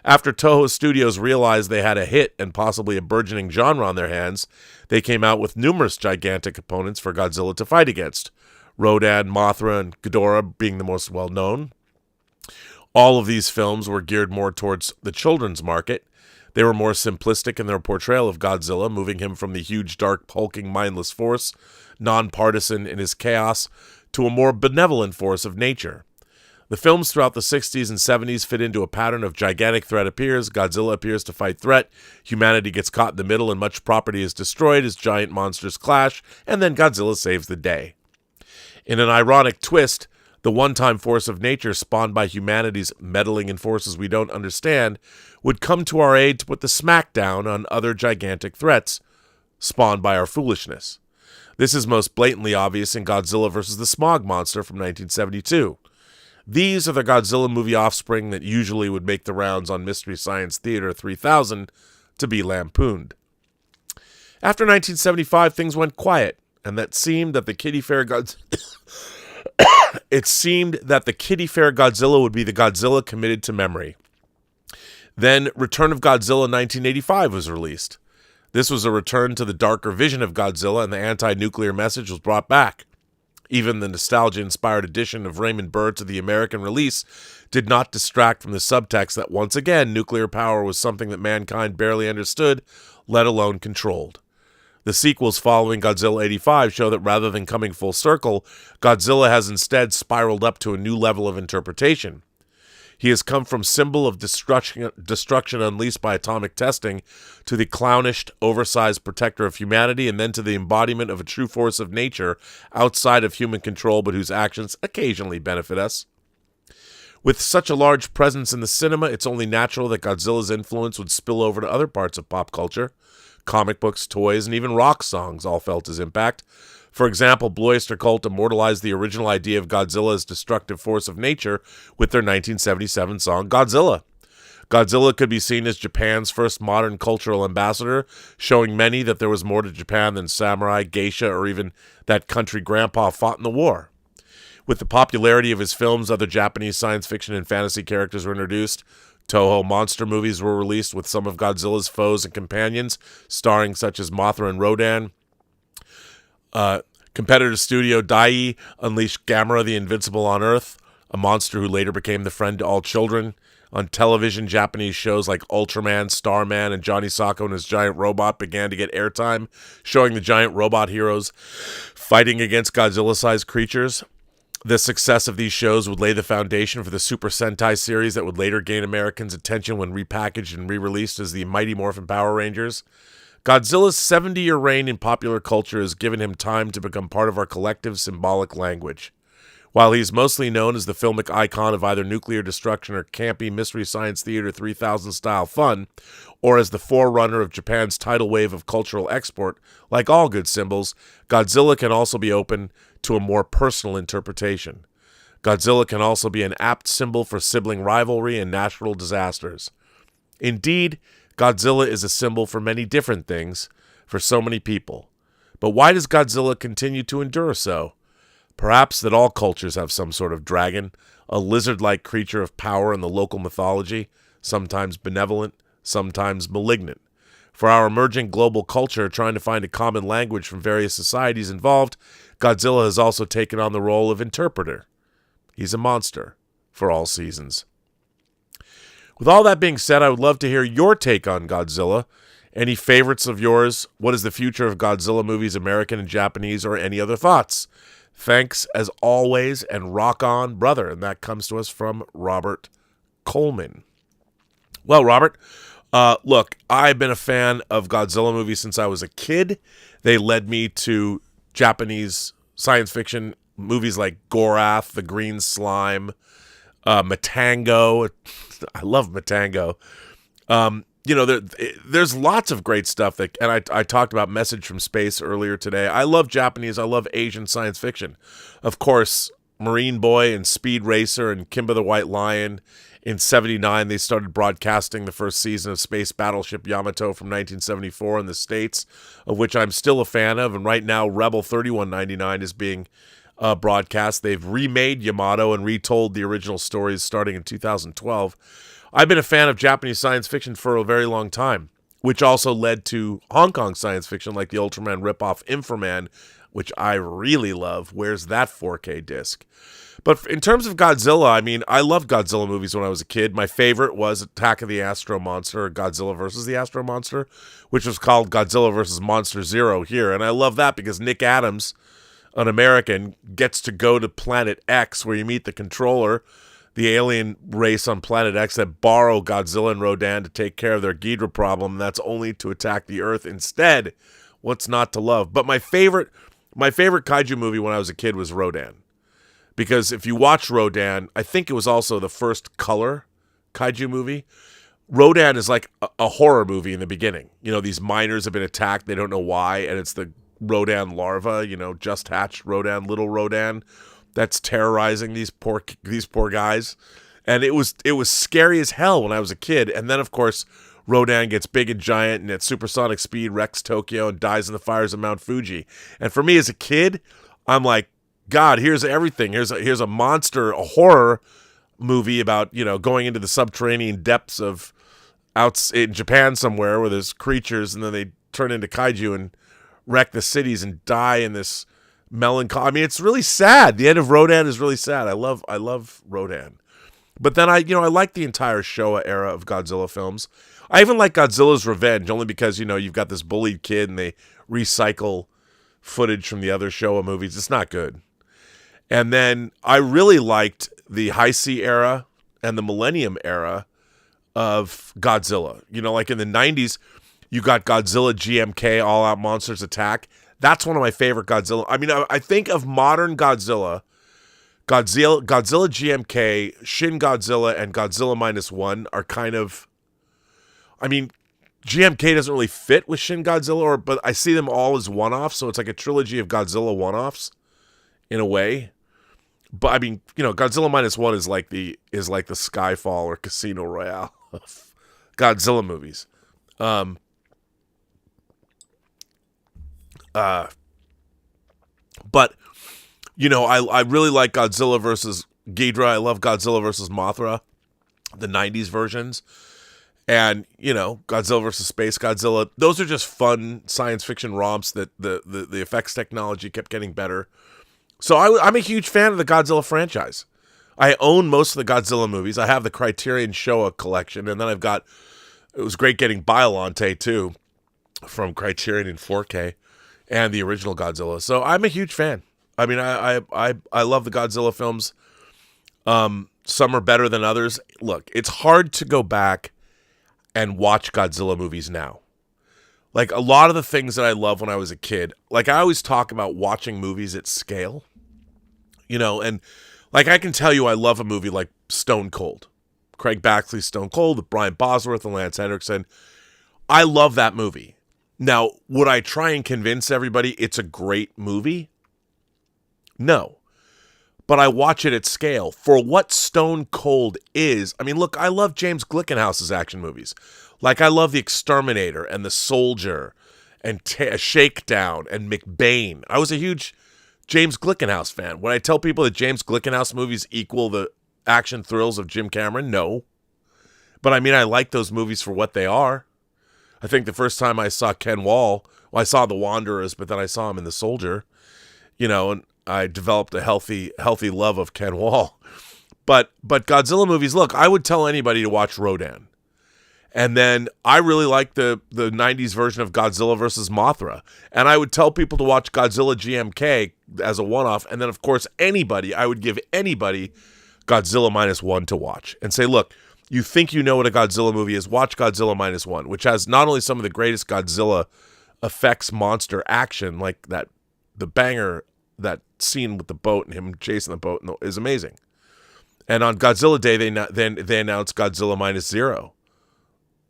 After Toho Studios realized they had a hit and possibly a burgeoning genre on their hands, they came out with numerous gigantic opponents for Godzilla to fight against, Rodan, Mothra, and Ghidorah being the most well-known. All of these films were geared more towards the children's market. They were more simplistic in their portrayal of Godzilla, moving him from the huge, dark, hulking, mindless force, nonpartisan in his chaos, to a more benevolent force of nature. The films throughout the 60s and 70s fit into a pattern of gigantic threat appears, Godzilla appears to fight threat, humanity gets caught in the middle and much property is destroyed as giant monsters clash, and then Godzilla saves the day. In an ironic twist, The one-time force of nature spawned by humanity's meddling in forces we don't understand would come to our aid to put the smackdown on other gigantic threats spawned by our foolishness. This is most blatantly obvious in Godzilla vs. the Smog Monster from 1972. These are the Godzilla movie offspring that usually would make the rounds on Mystery Science Theater 3000 to be lampooned. After 1975, things went quiet, and it seemed that the Kiddie Fair Godzilla would be the Godzilla committed to memory. Then Return of Godzilla 1985 was released. This was a return to the darker vision of Godzilla, and the anti-nuclear message was brought back. Even the nostalgia-inspired addition of Raymond Burr to the American release did not distract from the subtext that once again nuclear power was something that mankind barely understood, let alone controlled. The sequels following Godzilla 85 show that rather than coming full circle, Godzilla has instead spiraled up to a new level of interpretation. He has come from symbol of destruction unleashed by atomic testing to the clownish, oversized protector of humanity, and then to the embodiment of a true force of nature outside of human control but whose actions occasionally benefit us. With such a large presence in the cinema, it's only natural that Godzilla's influence would spill over to other parts of pop culture. Comic books, toys, and even rock songs all felt his impact. For example, Blue Oyster Cult immortalized the original idea of Godzilla as destructive force of nature with their 1977 song Godzilla. Godzilla could be seen as Japan's first modern cultural ambassador, showing many that there was more to Japan than samurai, geisha, or even that country grandpa fought in the war. With the popularity of his films, other Japanese science fiction and fantasy characters were introduced. Toho monster movies were released with some of Godzilla's foes and companions, starring such as Mothra and Rodan. Competitor studio Dai unleashed Gamera the Invincible on Earth, a monster who later became the friend to all children. On television, Japanese shows like Ultraman, Starman, and Johnny Sokko and his giant robot began to get airtime, showing the giant robot heroes fighting against Godzilla-sized creatures. The success of these shows would lay the foundation for the Super Sentai series that would later gain Americans' attention when repackaged and re-released as the Mighty Morphin Power Rangers. Godzilla's 70-year reign in popular culture has given him time to become part of our collective symbolic language. While he's mostly known as the filmic icon of either nuclear destruction or campy Mystery Science Theater 3000 style fun, or as the forerunner of Japan's tidal wave of cultural export, like all good symbols, Godzilla can also be open to a more personal interpretation. Godzilla can also be an apt symbol for sibling rivalry and natural disasters. Indeed, Godzilla is a symbol for many different things, for so many people. But why does Godzilla continue to endure so? Perhaps that all cultures have some sort of dragon, a lizard-like creature of power in the local mythology, sometimes benevolent, sometimes malignant. For our emerging global culture trying to find a common language from various societies involved, Godzilla has also taken on the role of interpreter. He's a monster for all seasons. With all that being said, I would love to hear your take on Godzilla. Any favorites of yours? What is the future of Godzilla movies, American and Japanese, or any other thoughts? Thanks, as always, and rock on, brother. And that comes to us from Robert Coleman. Well, Robert, look, I've been a fan of Godzilla movies since I was a kid. They led me to Japanese science fiction movies like Gorath, The Green Slime, Matango. I love Matango. There's lots of great stuff that, and I talked about Message from Space earlier today. I love Japanese, I love Asian science fiction. Of course, Marine Boy and Speed Racer and Kimba the White Lion. In 1979, they started broadcasting the first season of Space Battleship Yamato from 1974 in the States, of which I'm still a fan of. And right now, Rebel 3199 is being broadcast. They've remade Yamato and retold the original stories starting in 2012. I've been a fan of Japanese science fiction for a very long time, which also led to Hong Kong science fiction like the Ultraman ripoff Inframan, which I really love. Where's that 4K disc? But in terms of Godzilla, I mean, I loved Godzilla movies when I was a kid. My favorite was Attack of the Astro Monster, or Godzilla vs. the Astro Monster, which was called Godzilla vs. Monster Zero here. And I love that because Nick Adams, an American, gets to go to Planet X where you meet the controller, the alien race on Planet X that borrow Godzilla and Rodan to take care of their Ghidra problem, and that's only to attack the Earth instead. What's not to love? But my favorite kaiju movie when I was a kid was Rodan, Because if you watch Rodan, I think it was also the first color kaiju movie. Rodan is like a horror movie in the beginning. You know, these miners have been attacked. They don't know why. And it's the Rodan larva, you know, just hatched Rodan, little Rodan, that's terrorizing these poor guys. And it was scary as hell when I was a kid. And then, of course, Rodan gets big and giant and at supersonic speed wrecks Tokyo and dies in the fires of Mount Fuji. And for me as a kid, I'm like, God, here's everything. Here's a monster, a horror movie about, you know, going into the subterranean depths of out in Japan somewhere where there's creatures and then they turn into kaiju and wreck the cities and die in this melancholy. I mean, it's really sad. The end of Rodan is really sad. I love Rodan. But then I like the entire Showa era of Godzilla films. I even like Godzilla's Revenge only because, you know, you've got this bullied kid and they recycle footage from the other Showa movies. It's not good. And then I really liked the Heisei era and the Millennium era of Godzilla. You know, like in the 90s, you got Godzilla GMK, All Out Monsters Attack. That's one of my favorite Godzilla. I mean, I think of modern Godzilla GMK, Shin Godzilla, and Godzilla -1 are kind of, I mean, GMK doesn't really fit with Shin Godzilla, but I see them all as one-offs, so it's like a trilogy of Godzilla one-offs in a way. But I mean, you know, Godzilla -1 is like the Skyfall or Casino Royale of Godzilla movies. But you know, I really like Godzilla versus Ghidorah. I love Godzilla versus Mothra, the 90s versions. And, you know, Godzilla versus Space Godzilla. Those are just fun science fiction romps that the effects technology kept getting better. So I'm a huge fan of the Godzilla franchise. I own most of the Godzilla movies. I have the Criterion Showa collection. And then it was great getting Biollante, too, from Criterion in 4K and the original Godzilla. So I'm a huge fan. I mean, I love the Godzilla films. Some are better than others. Look, it's hard to go back and watch Godzilla movies now. Like, a lot of the things that I loved when I was a kid, like, I always talk about watching movies at scale. You know, and, like, I can tell you I love a movie like Stone Cold. Craig Baxley's Stone Cold with Brian Bosworth and Lance Henriksen. I love that movie. Now, would I try and convince everybody it's a great movie? No. But I watch it at scale. For what Stone Cold is, I mean, look, I love James Glickenhaus's action movies. Like, I love The Exterminator and The Soldier and Shakedown and McBain. I was a huge James Glickenhaus fan. When I tell people that James Glickenhaus movies equal the action thrills of Jim Cameron, no. But, I mean, I like those movies for what they are. I think the first time I saw Ken Wall, well, I saw The Wanderers, but then I saw him in The Soldier, you know, and I developed a healthy love of Ken Wall. But Godzilla movies, look, I would tell anybody to watch Rodan. And then I really like the 90s version of Godzilla versus Mothra. And I would tell people to watch Godzilla GMK as a one-off. And then, of course, I would give anybody Godzilla -1 to watch. And say, look, you think you know what a Godzilla movie is, watch Godzilla -1, which has not only some of the greatest Godzilla effects monster action, like the banger, that scene with the boat and him chasing the boat is amazing. And on Godzilla Day, they announced Godzilla -0,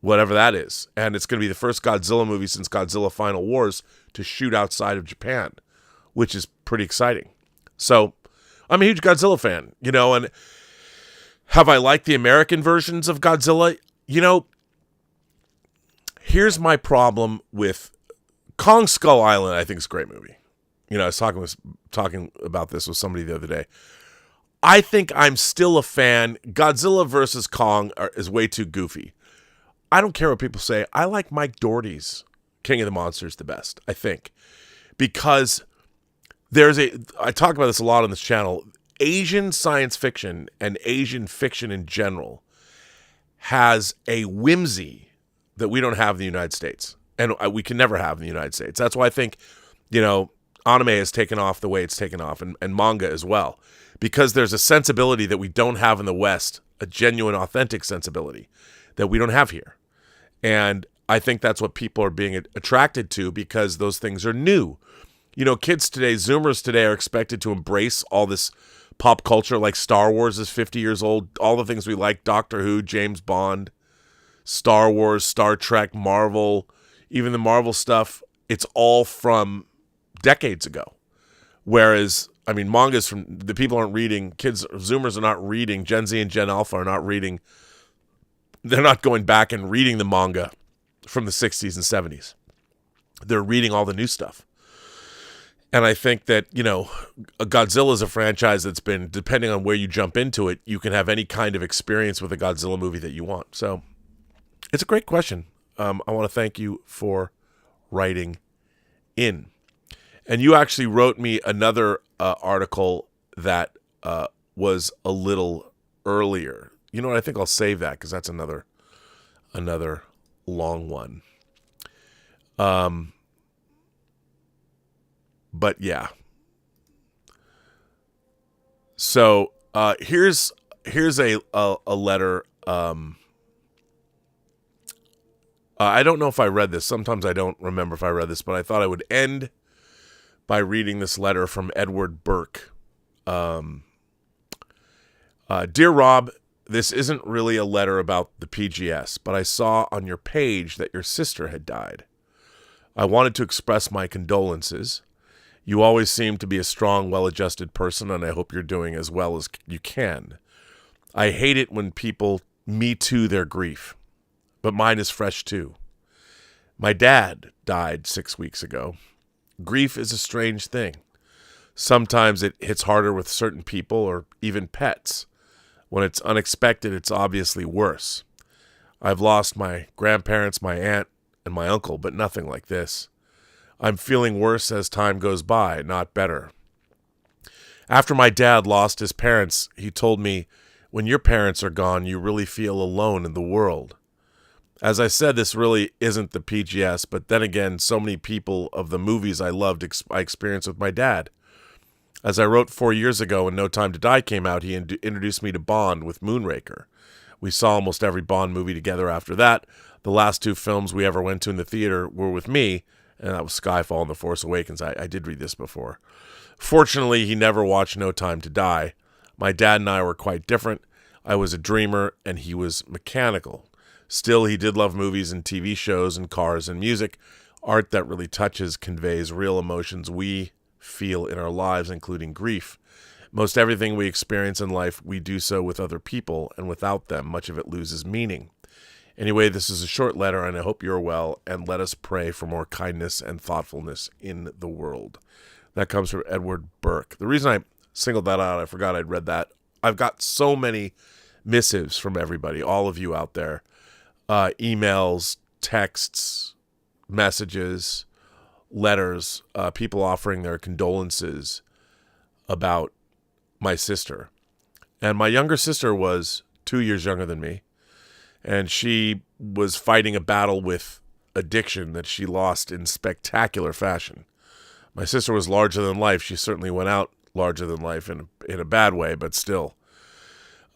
whatever that is. And it's going to be the first Godzilla movie since Godzilla Final Wars to shoot outside of Japan, which is pretty exciting. So I'm a huge Godzilla fan, you know, and have I liked the American versions of Godzilla? You know, here's my problem with Kong Skull Island. I think is a great movie. You know, I was talking about this with somebody the other day. I think I'm still a fan. Godzilla versus Kong is way too goofy. I don't care what people say. I like Mike Dougherty's King of the Monsters the best, I think. Because I talk about this a lot on this channel. Asian science fiction and Asian fiction in general has a whimsy that we don't have in the United States. And we can never have in the United States. That's why I think, you know, anime has taken off the way it's taken off, and manga as well. Because there's a sensibility that we don't have in the West, a genuine, authentic sensibility that we don't have here. And I think that's what people are being attracted to because those things are new. You know, kids today, Zoomers today are expected to embrace all this pop culture, like Star Wars is 50 years old. All the things we like, Doctor Who, James Bond, Star Wars, Star Trek, Marvel, even the Marvel stuff, it's all from decades ago. Whereas, I mean, mangas from the people aren't reading, kids, Zoomers are not reading, Gen Z and Gen Alpha are not reading. They're not going back and reading the manga from the 60s and 70s. They're reading all the new stuff. And I think that, you know, Godzilla is a franchise that's been, depending on where you jump into it, you can have any kind of experience with a Godzilla movie that you want. So it's a great question. I want to thank you for writing in. And you actually wrote me another article that was a little earlier. You know what? I think I'll save that because that's another long one. But yeah. So here's a letter. I don't know if I read this. Sometimes I don't remember if I read this, but I thought I would end by reading this letter from Edward Burke. Dear Rob, this isn't really a letter about the PGS, but I saw on your page that your sister had died. I wanted to express my condolences. You always seem to be a strong, well-adjusted person, and I hope you're doing as well as you can. I hate it when people me too their grief, but mine is fresh too. My dad died 6 weeks ago. Grief is a strange thing. Sometimes it hits harder with certain people or even pets. When it's unexpected, it's obviously worse. I've lost my grandparents, my aunt, and my uncle, but nothing like this. I'm feeling worse as time goes by, not better. After my dad lost his parents, he told me, when your parents are gone, you really feel alone in the world. As I said, this really isn't the PGS, but then again, so many people of the movies I loved I experienced with my dad. As I wrote 4 years ago when No Time to Die came out, he introduced me to Bond with Moonraker. We saw almost every Bond movie together after that. The last two films we ever went to in the theater were with me, and that was Skyfall and The Force Awakens. I did read this before. Fortunately, he never watched No Time to Die. My dad and I were quite different. I was a dreamer, and he was mechanical. Still, he did love movies and TV shows and cars and music. Art that really touches, conveys real emotions we feel in our lives, including grief. Most everything we experience in life, we do so with other people, and without them, much of it loses meaning. Anyway, this is a short letter, and I hope you're well, and let us pray for more kindness and thoughtfulness in the world. That comes from Edward Burke. The reason I singled that out, I forgot I'd read that. I've got so many missives from everybody, all of you out there. Emails, texts, messages, letters, people offering their condolences about my sister. And my younger sister was 2 years younger than me, and she was fighting a battle with addiction that she lost in spectacular fashion. My sister was larger than life. She certainly went out larger than life in a bad way, but still.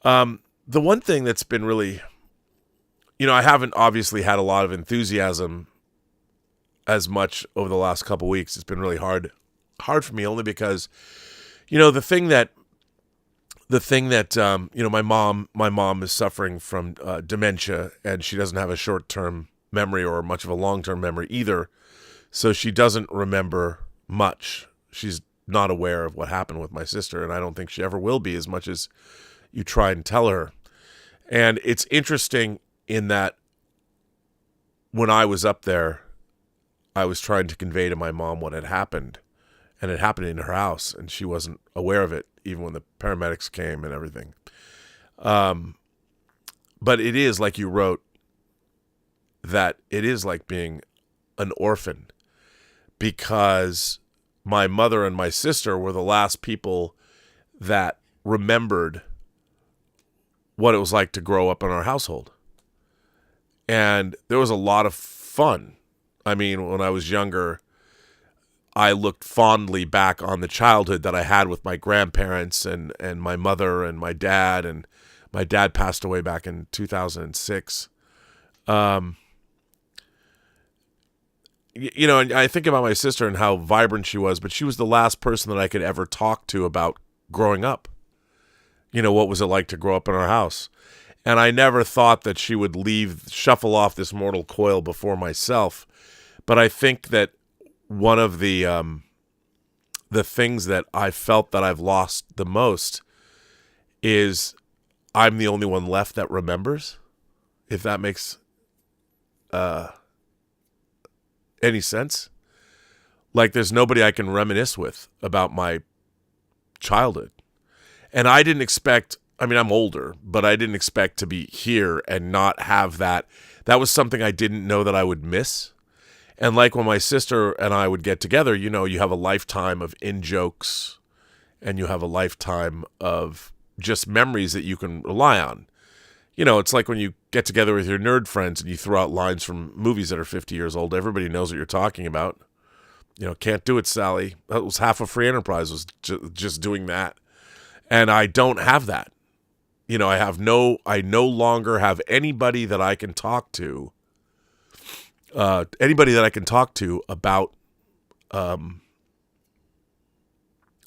The one thing that's been really, I haven't obviously had a lot of enthusiasm as much over the last couple weeks. It's been really hard for me, only because, the thing that my mom is suffering from dementia, and she doesn't have a short-term memory or much of a long-term memory either. So she doesn't remember much. She's not aware of what happened with my sister, and I don't think she ever will be, as much as you try and tell her. And it's interesting in that when I was up there, I was trying to convey to my mom what had happened, and it happened in her house, and she wasn't aware of it, even when the paramedics came and everything. But it is, like you wrote, that it is like being an orphan, because my mother and my sister were the last people that remembered what it was like to grow up in our household. And there was a lot of fun. I mean, when I was younger, I looked fondly back on the childhood that I had with my grandparents and my mother and my dad. And my dad passed away back in 2006. And I think about my sister and how vibrant she was, but she was the last person that I could ever talk to about growing up. what was it like to grow up in our house? And I never thought that she would shuffle off this mortal coil before myself. But I think that one of the things that I felt that I've lost the most is I'm the only one left that remembers, if that makes any sense. Like, there's nobody I can reminisce with about my childhood. And I didn't expect, I'm older, but I didn't expect to be here and not have that. That was something I didn't know that I would miss. And like when my sister and I would get together, you have a lifetime of in-jokes and you have a lifetime of just memories that you can rely on. It's like when you get together with your nerd friends and you throw out lines from movies that are 50 years old. Everybody knows what you're talking about. Can't do it, Sally. That was half of Free Enterprise was just doing that. And I don't have that. I no longer have anybody that I can talk to. Anybody that I can talk to about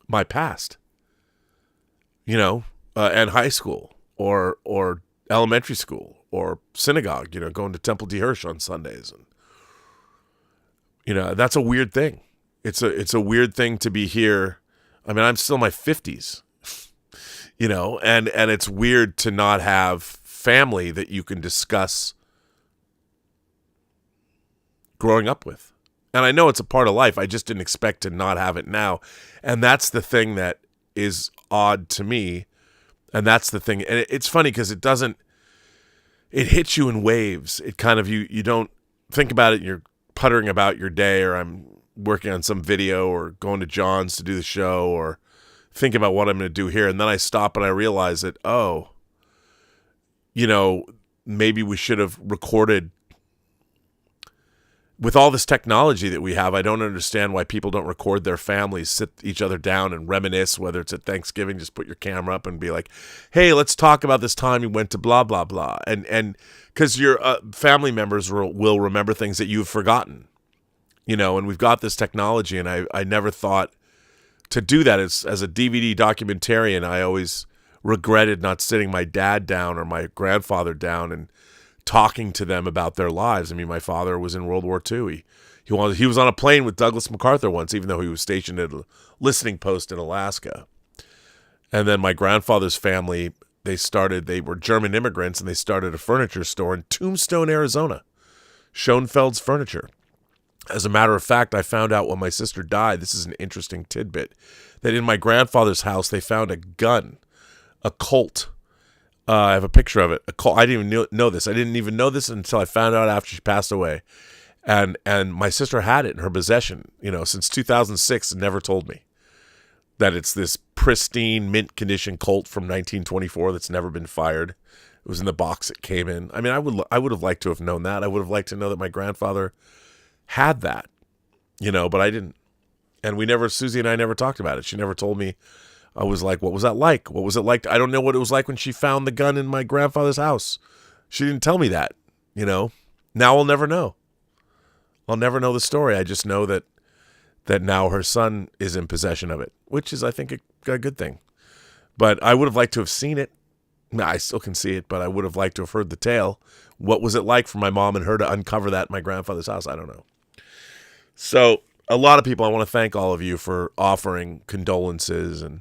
my past. And high school or elementary school or synagogue. Going to Temple D. Hirsch on Sundays, and that's a weird thing. It's a weird thing to be here. I'm still in my 50s. And it's weird to not have family that you can discuss growing up with. And I know it's a part of life. I just didn't expect to not have it now. And that's the thing that is odd to me. And that's the thing. And it's funny because it hits you in waves. It kind of, you don't think about it. And you're puttering about your day, or I'm working on some video or going to John's to do the show, or think about what I'm going to do here. And then I stop and I realize that, maybe we should have recorded. With all this technology that we have, I don't understand why people don't record their families, sit each other down and reminisce, whether it's at Thanksgiving, just put your camera up and be like, hey, let's talk about this time you went to blah, blah, blah. And because your family members will remember things that you've forgotten, and we've got this technology. And I never thought to do that as a DVD documentarian. I always regretted not sitting my dad down or my grandfather down and talking to them about their lives. My father was in World War II. He was on a plane with Douglas MacArthur once, even though he was stationed at a listening post in Alaska. And then my grandfather's family, they were German immigrants, and they started a furniture store in Tombstone, Arizona, Schoenfeld's Furniture. As a matter of fact, I found out when my sister died, this is an interesting tidbit, that in my grandfather's house, they found a gun, a Colt. I have a picture of it. I didn't even know this. I didn't even know this until I found out after she passed away. And my sister had it in her possession, since 2006, and never told me that it's this pristine mint condition Colt from 1924 that's never been fired. It was in the box it came in. I would have liked to have known that. I would have liked to know that my grandfather had that, but I didn't. And Susie and I never talked about it. She never told me. I was like, what was that like? What was it like? I don't know what it was like when she found the gun in my grandfather's house. She didn't tell me that, Now I'll never know. I'll never know the story. I just know that now her son is in possession of it, which is, I think, a good thing. But I would have liked to have seen it. I still can see it, but I would have liked to have heard the tale. What was it like for my mom and her to uncover that in my grandfather's house? I don't know. So a lot of people, I want to thank all of you for offering condolences and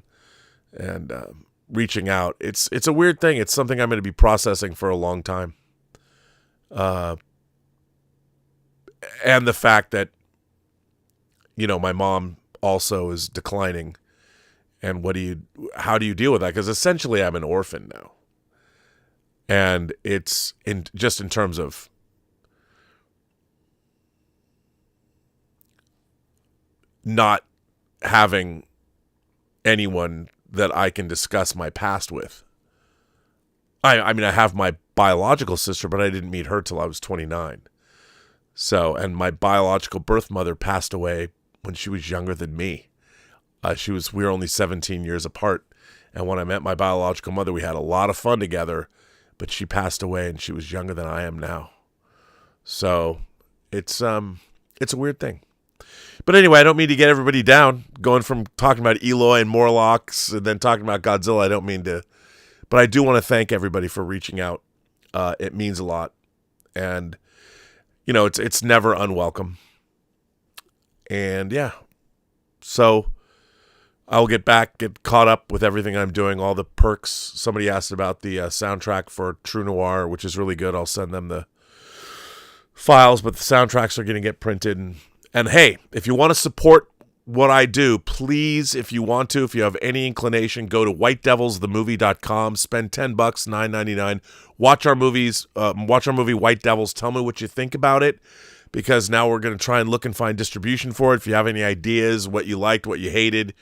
reaching out. It's a weird thing. It's something I'm going to be processing for a long time. And the fact that, my mom also is declining, and how do you deal with that? Because essentially I'm an orphan now. And it's in terms of not having anyone that I can discuss my past with. I have my biological sister, but I didn't meet her till I was 29. So, and my biological birth mother passed away when she was younger than me. We were only 17 years apart. And when I met my biological mother, we had a lot of fun together, but she passed away and she was younger than I am now. So it's a weird thing. But anyway, I don't mean to get everybody down. Going from talking about Eloi and Morlocks and then talking about Godzilla, I don't mean to But I do want to thank everybody for reaching out. It means a lot. And, you know, it's never unwelcome. And, yeah. So I'll get caught up with everything I'm doing, all the perks. Somebody asked about the soundtrack for True Noir, which is really good. I'll send them the files, but the soundtracks are going to get printed. And hey, if you want to support what I do, please, if you want to, if you have any inclination, go to whitedevilsthemovie.com, spend $10, $9.99, watch our movies, watch our movie White Devils, tell me what you think about it, because now we're going to try and look and find distribution for it. If you have any ideas, what you liked, what you hated,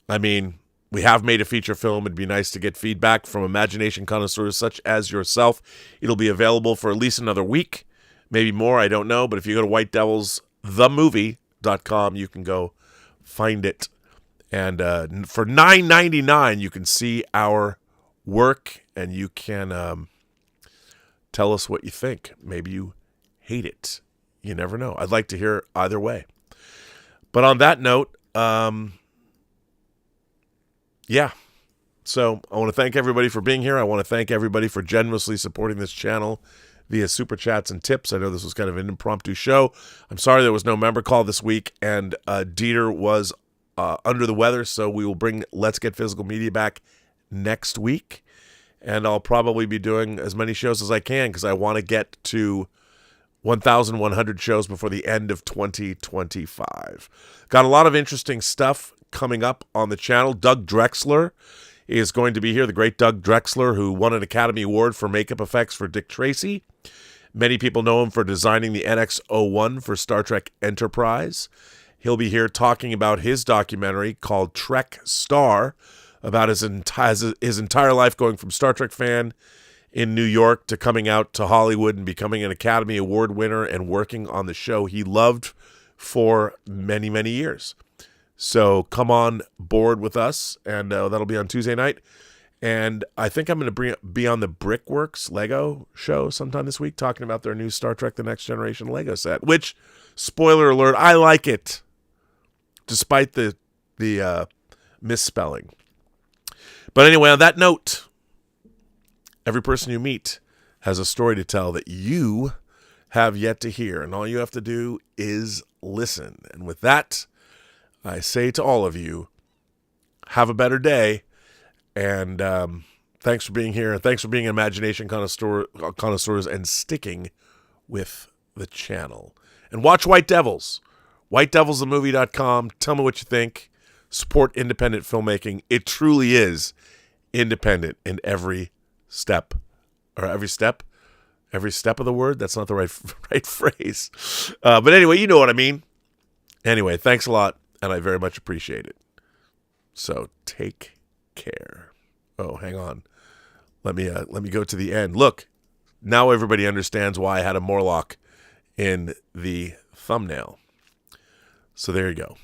I mean, we have made a feature film. It'd be nice to get feedback from imagination connoisseurs such as yourself. It'll be available for at least another week, maybe more, I don't know, but if you go to whitedevilsthemovie.com, you can go find it. And for $9.99, you can see our work, and you can tell us what you think. Maybe you hate it. You never know. I'd like to hear either way. But on that note, yeah. So I want to thank everybody for being here. I want to thank everybody for generously supporting this channel via super chats and tips. I know this was kind of an impromptu show. I'm sorry there was no member call this week, and Dieter was under the weather, so we will bring Let's Get Physical Media back next week, and I'll probably be doing as many shows as I can because I want to get to 1,100 shows before the end of 2025. Got a lot of interesting stuff coming up on the channel. Doug Drexler is going to be here, the great Doug Drexler, who won an Academy Award for makeup effects for Dick Tracy. Many people know him for designing the NX-01 for Star Trek Enterprise. He'll be here talking about his documentary called Trek Star, about his entire life going from Star Trek fan in New York to coming out to Hollywood and becoming an Academy Award winner and working on the show he loved for many, many years. So come on board with us, and that'll be on Tuesday night. And I think I'm going to be on the Brickworks Lego show sometime this week, talking about their new Star Trek The Next Generation Lego set, which, spoiler alert, I like it, despite the misspelling. But anyway, on that note, every person you meet has a story to tell that you have yet to hear, and all you have to do is listen. And with that, I say to all of you, have a better day, and thanks for being here, and thanks for being imagination connoisseurs and sticking with the channel. And watch White Devils, whitedevilsthemovie.com. Tell me what you think. Support independent filmmaking. It truly is independent in every step of the word. That's not the right phrase. But anyway, you know what I mean. Anyway, thanks a lot, and I very much appreciate it. So take care. Oh, hang on. Let me go to the end. Look, now everybody understands why I had a Morlock in the thumbnail. So there you go.